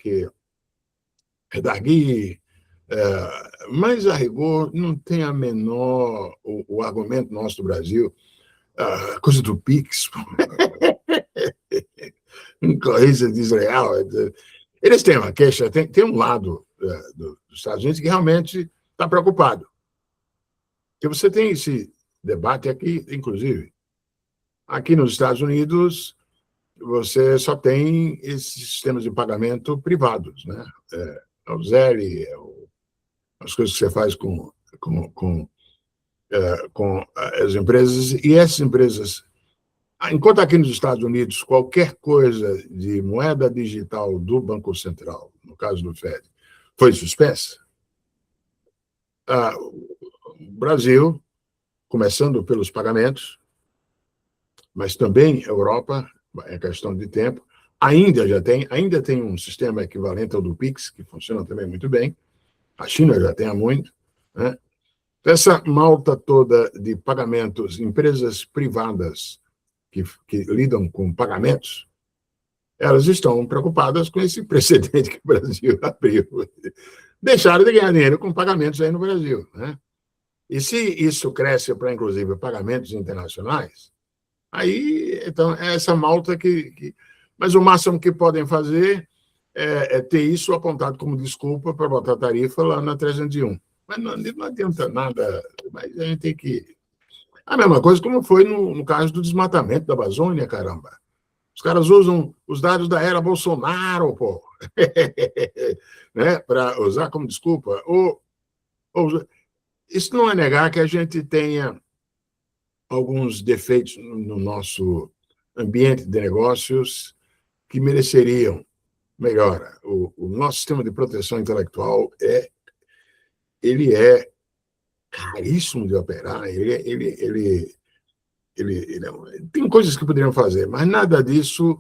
redarguir, mas, a rigor, não tem a menor... O argumento nosso do Brasil, a coisa do PIX, concorrência desleal. Eles têm uma queixa, tem um lado dos Estados Unidos que realmente está preocupado. Porque você tem esse debate aqui, inclusive. Aqui nos Estados Unidos, você só tem esses sistemas de pagamento privados, né? O Zelle, as coisas que você faz com as empresas, e essas empresas, enquanto aqui nos Estados Unidos, qualquer coisa de moeda digital do Banco Central, no caso do FED, foi suspensa, o Brasil, começando pelos pagamentos, mas também a Europa, é questão de tempo, ainda tem um sistema equivalente ao do PIX, que funciona também muito bem. A China já tem há muito, né? Essa malta toda de pagamentos, empresas privadas que lidam com pagamentos, elas estão preocupadas com esse precedente que o Brasil abriu. Deixaram de ganhar dinheiro com pagamentos aí no Brasil, né? E se isso cresce para, inclusive, pagamentos internacionais, aí, então, é essa malta Mas o máximo que podem fazer é ter isso apontado como desculpa para botar tarifa lá na 301. Mas não adianta nada, mas a gente tem que... A mesma coisa como foi no caso do desmatamento da Amazônia, caramba. Os caras usam os dados da era Bolsonaro, pô, né, para usar como desculpa. Isso não é negar que a gente tenha alguns defeitos no nosso ambiente de negócios que mereceriam melhora. O nosso sistema de proteção intelectual ele é caríssimo de operar, tem coisas que poderiam fazer, mas nada disso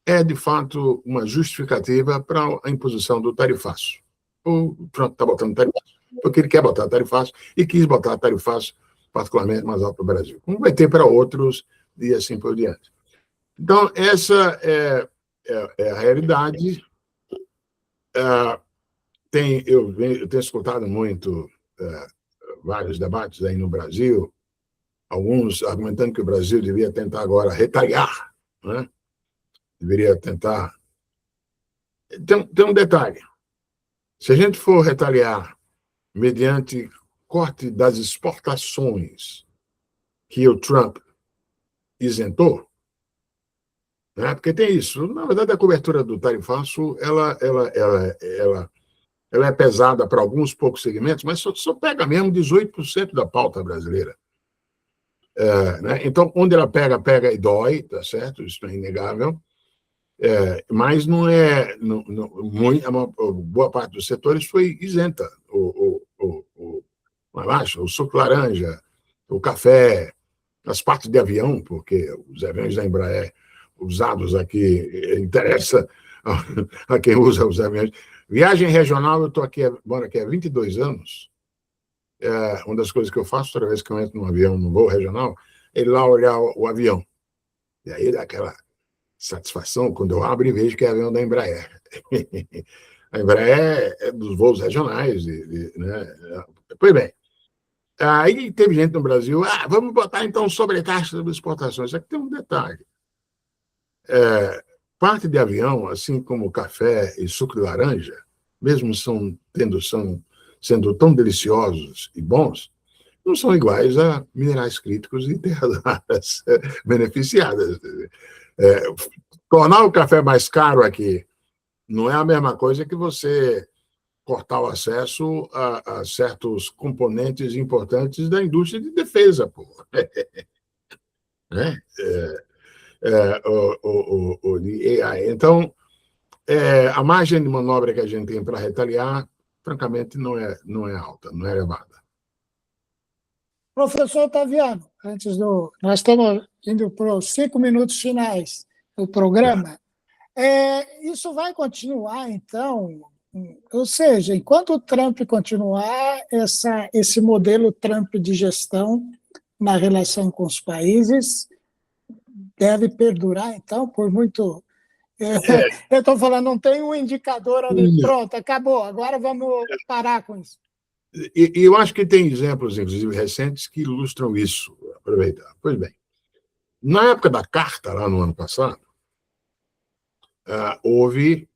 é, de fato, uma justificativa para a imposição do tarifaço. O Trump está botando tarifaço porque ele quer botar tarifaço e quis botar tarifaço particularmente mais alto para o Brasil, como vai ter para outros e assim por diante. Então, essa é a realidade. Eu tenho escutado muito vários debates aí no Brasil, alguns argumentando que o Brasil devia tentar agora retaliar, né? Deveria tentar... Tem um detalhe. Se a gente for retaliar mediante corte das exportações que o Trump isentou, né? Porque tem isso. Na verdade, a cobertura do tarifaço ela é pesada para alguns poucos segmentos, mas só pega mesmo 18% da pauta brasileira. Né? Então, onde ela pega e dói, tá certo? Isso é inegável. Mas não é... boa parte dos setores foi isenta. O suco laranja, o café, as partes de avião, porque os aviões da Embraer usados aqui interessa a quem usa os aviões. Viagem regional, eu moro aqui há 22 anos. Uma das coisas que eu faço toda vez que eu entro num avião, num voo regional, é ir lá olhar o avião. E aí dá aquela satisfação quando eu abro e vejo que é avião da Embraer. A Embraer é dos voos regionais. Né? Pois bem, aí teve gente no Brasil, vamos botar então sobretaxa sobre exportações. Só que tem um detalhe. Parte de avião, assim como café e suco de laranja, mesmo sendo tão deliciosos e bons, não são iguais a minerais críticos e terras raras beneficiadas. Tornar o café mais caro aqui não é a mesma coisa que você cortar o acesso a certos componentes importantes da indústria de defesa. Pô. Né? Então, a margem de manobra que a gente tem para retaliar, francamente, não é alta, não é elevada. Professor Otaviano, nós estamos indo para os 5 minutos finais do programa. Isso vai continuar, então? Ou seja, enquanto o Trump continuar, esse modelo Trump de gestão na relação com os países deve perdurar, então, por muito... Eu estou falando, não tem um indicador ali, pronto, acabou, agora vamos parar com isso. E eu acho que tem exemplos, inclusive, recentes que ilustram isso. Aproveitar. Pois bem, na época da carta, lá no ano passado, houve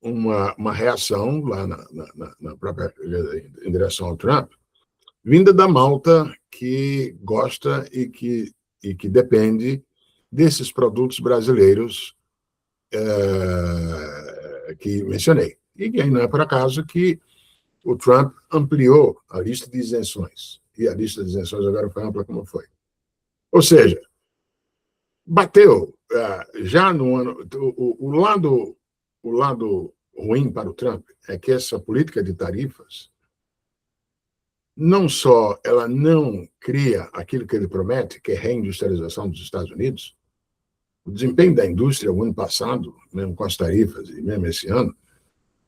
uma reação lá na própria em direção ao Trump, vinda da malta que gosta e que depende desses produtos brasileiros que mencionei. E aí não é por acaso que o Trump ampliou a lista de isenções. E a lista de isenções agora foi ampla como foi. Ou seja, bateu já no ano... O lado ruim para o Trump é que essa política de tarifas não só ela não cria aquilo que ele promete, que é reindustrialização dos Estados Unidos. O desempenho da indústria o ano passado, mesmo com as tarifas, e mesmo esse ano,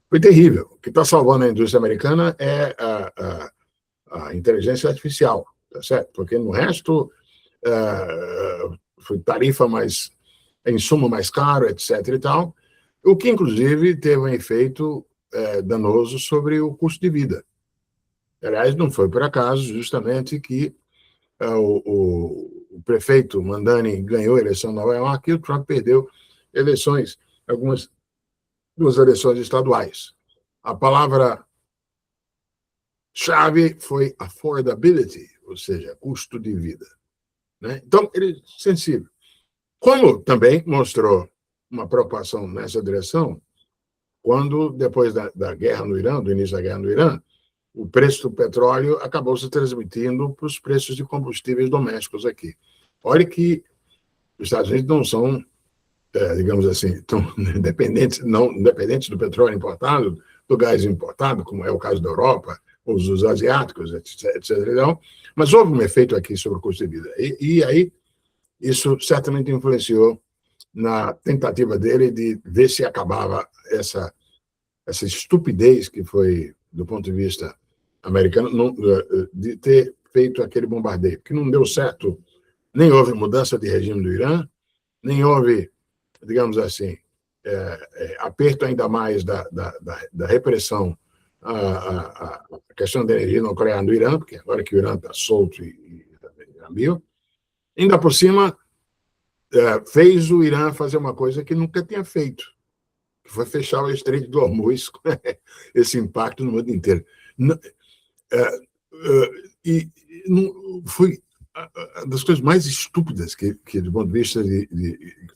Foi terrível. O que está salvando a indústria americana é a inteligência artificial, tá certo? Porque no resto foi tarifa mais, insumo mais caro, etc. e tal, o que, inclusive, teve um efeito danoso sobre o custo de vida. Aliás, não foi por acaso, justamente, que o prefeito Mandani ganhou a eleição em Nova York e o Trump perdeu eleições, duas eleições estaduais. A palavra-chave foi affordability, ou seja, custo de vida. Né? Então, ele é sensível. Como também mostrou uma preocupação nessa direção, quando, depois da guerra no Irã, do início da guerra no Irã, o preço do petróleo acabou se transmitindo para os preços de combustíveis domésticos aqui. Olha que os Estados Unidos não são, digamos assim, tão independentes do petróleo importado, do gás importado, como é o caso da Europa, ou dos asiáticos, etc. Mas houve um efeito aqui sobre o custo de vida. E aí, isso certamente influenciou na tentativa dele de ver se acabava essa estupidez que foi, do ponto de vista americano, de ter feito aquele bombardeio, que não deu certo, nem houve mudança de regime do Irã, nem houve, digamos assim, aperto ainda mais da repressão à questão da energia nuclear no Irã, porque agora que o Irã está solto e abriu, ainda por cima, fez o Irã fazer uma coisa que nunca tinha feito, que foi fechar o Estreito do Hormuz, com esse impacto no mundo inteiro. E foi das coisas mais estúpidas que do ponto de vista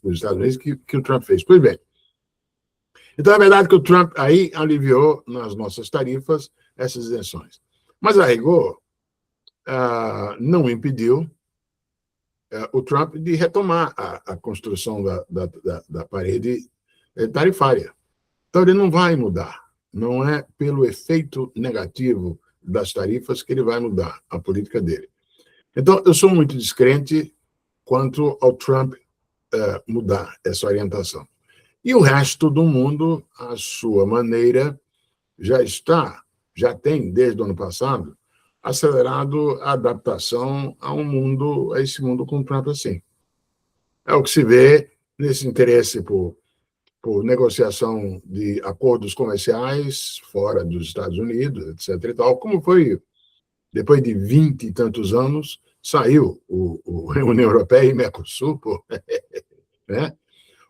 dos Estados Unidos, que o Trump fez. Pois bem, então é verdade que o Trump aí aliviou nas nossas tarifas essas isenções. Mas, a rigor, não impediu o Trump de retomar a construção da parede tarifária. Então, ele não vai mudar. Não é pelo efeito negativo das tarifas que ele vai mudar a política dele. Então, eu sou muito descrente quanto ao Trump mudar essa orientação. E o resto do mundo, à sua maneira, já tem, desde o ano passado, acelerado a adaptação a esse mundo com o Trump assim. É o que se vê nesse interesse por negociação de acordos comerciais fora dos Estados Unidos, etc. e tal, como foi depois de 20 e tantos anos, saiu a União Europeia e Mercosul, né?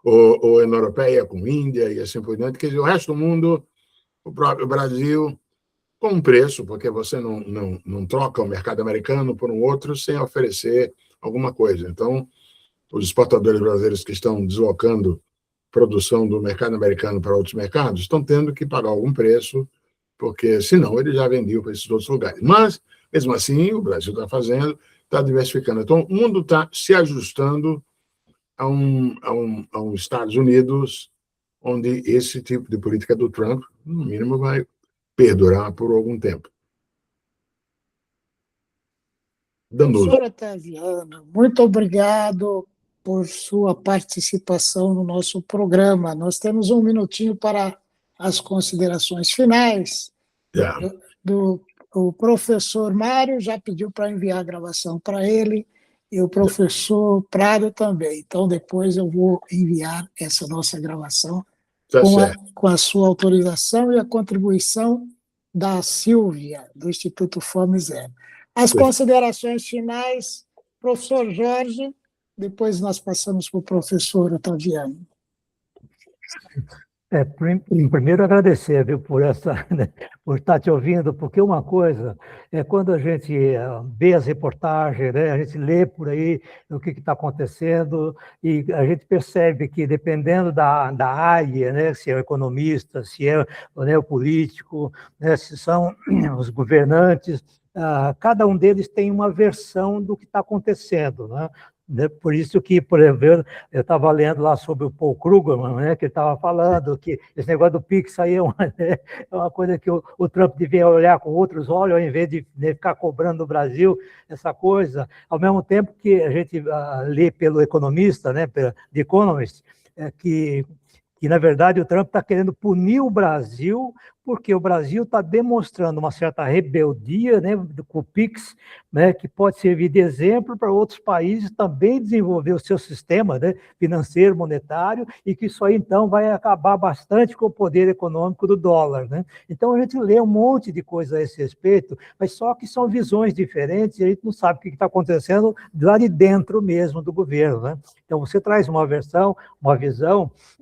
Ou a União Europeia com Índia e assim por diante. Quer dizer, o resto do mundo, o próprio Brasil, com um preço, porque você não troca o mercado americano por um outro sem oferecer alguma coisa. Então, os exportadores brasileiros que estão deslocando produção do mercado americano para outros mercados estão tendo que pagar algum preço, porque senão eles já vendiam para esses outros lugares. Mas, mesmo assim, o Brasil está diversificando. Então, o mundo está se ajustando a um Estados Unidos onde esse tipo de política do Trump, no mínimo, vai perdurar por algum tempo. Danoso. Professor Otaviano, muito obrigado por sua participação no nosso programa. Nós temos um minutinho para as considerações finais. O professor Mário já pediu para enviar a gravação para ele, e o professor Prado também. Então, depois eu vou enviar essa nossa gravação com a sua autorização e a contribuição da Silvia, do Instituto Fome Zero. As considerações finais, professor Jorge, depois nós passamos para o professor Otaviano. Primeiro agradecer, viu, por estar te ouvindo, porque uma coisa é quando a gente vê as reportagens, né, a gente lê por aí o que está acontecendo e a gente percebe que dependendo da área, né, se é o economista, se é, né, o político, né, se são os governantes, cada um deles tem uma versão do que está acontecendo, né? Por isso que, por exemplo, eu estava lendo lá sobre o Paul Krugman, né, que ele estava falando que esse negócio do Pix aí é uma coisa que o Trump devia olhar com outros olhos, ao invés de ficar cobrando no Brasil essa coisa, ao mesmo tempo que a gente lê pelo economista, né, The Economist, que que, na verdade, o Trump está querendo punir o Brasil, porque o Brasil está demonstrando uma certa rebeldia, né, com o PIX, né, que pode servir de exemplo para outros países também desenvolver o seu sistema, né, financeiro, monetário, e que isso aí, então, vai acabar bastante com o poder econômico do dólar. Né? Então, a gente lê um monte de coisa a esse respeito, mas só que são visões diferentes e a gente não sabe o que está acontecendo lá de dentro mesmo do governo. Né? Então, você traz uma visão,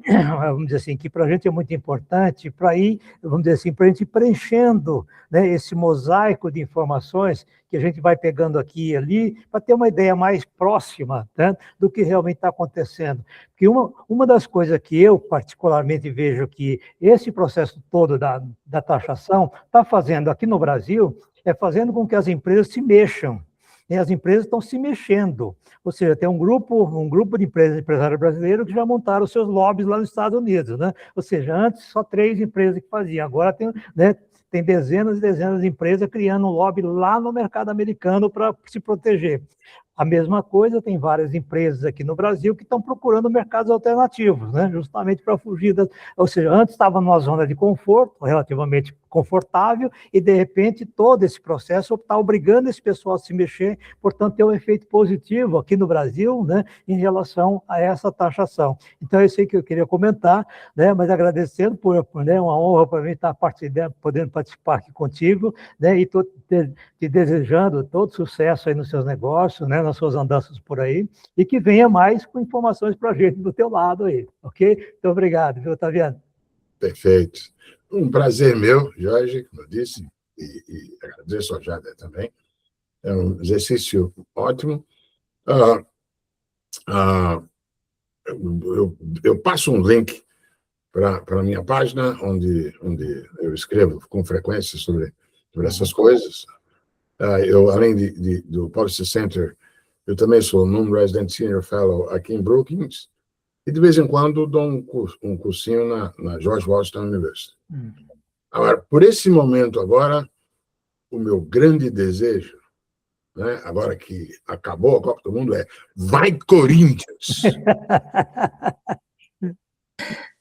vamos dizer assim, que para a gente é muito importante, para ir, vamos dizer assim, para a gente ir preenchendo, né, esse mosaico de informações que a gente vai pegando aqui e ali, para ter uma ideia mais próxima, né, do que realmente está acontecendo. Porque uma das coisas que eu particularmente vejo que esse processo todo da taxação está fazendo aqui no Brasil, é fazendo com que as empresas se mexam. E as empresas estão se mexendo. Ou seja, tem um grupo de empresários brasileiros que já montaram os seus lobbies lá nos Estados Unidos. Né? Ou seja, antes só 3 empresas que faziam, agora tem, né, tem dezenas e dezenas de empresas criando um lobby lá no mercado americano para se proteger. A mesma coisa, tem várias empresas aqui no Brasil que estão procurando mercados alternativos, né? Justamente para fugir das... Ou seja, antes estava numa zona de conforto, relativamente confortável, e de repente todo esse processo está obrigando esse pessoal a se mexer, portanto tem um efeito positivo aqui no Brasil, né, em relação a essa taxação. Então é isso aí que eu queria comentar, né, mas agradecendo né, uma honra para mim estar podendo participar aqui contigo, né, e estou te desejando todo sucesso aí nos seus negócios, né, nas suas andanças por aí, e que venha mais com informações para a gente do teu lado aí, ok? Muito obrigado, viu, Otaviano? Perfeito. Um prazer meu, Jorge, como eu disse, e agradeço ao Jader também. É um exercício ótimo. Eu passo um link para a minha página, onde eu escrevo com frequência sobre essas coisas. Eu, além do Policy Center, eu também sou Non-Resident Senior Fellow aqui em Brookings, e de vez em quando dou um cursinho na George Washington University. Agora, por esse momento agora, o meu grande desejo, né, agora que acabou a Copa do Mundo, é vai Corinthians!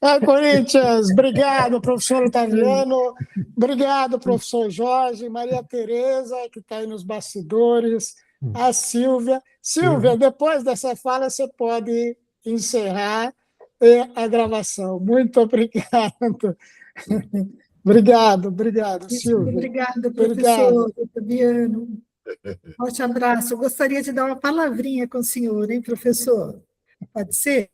Vai, Corinthians! Obrigado, professor Otaviano. Obrigado, professor Jorge, Maria Tereza, que está aí nos bastidores, a Silvia. Silvia, depois dessa fala, você pode encerrar a gravação. Muito obrigado. Obrigado, Silvia. Obrigada, professor Otaviano. Forte abraço. Eu gostaria de dar uma palavrinha com o senhor, hein, professor? Pode ser?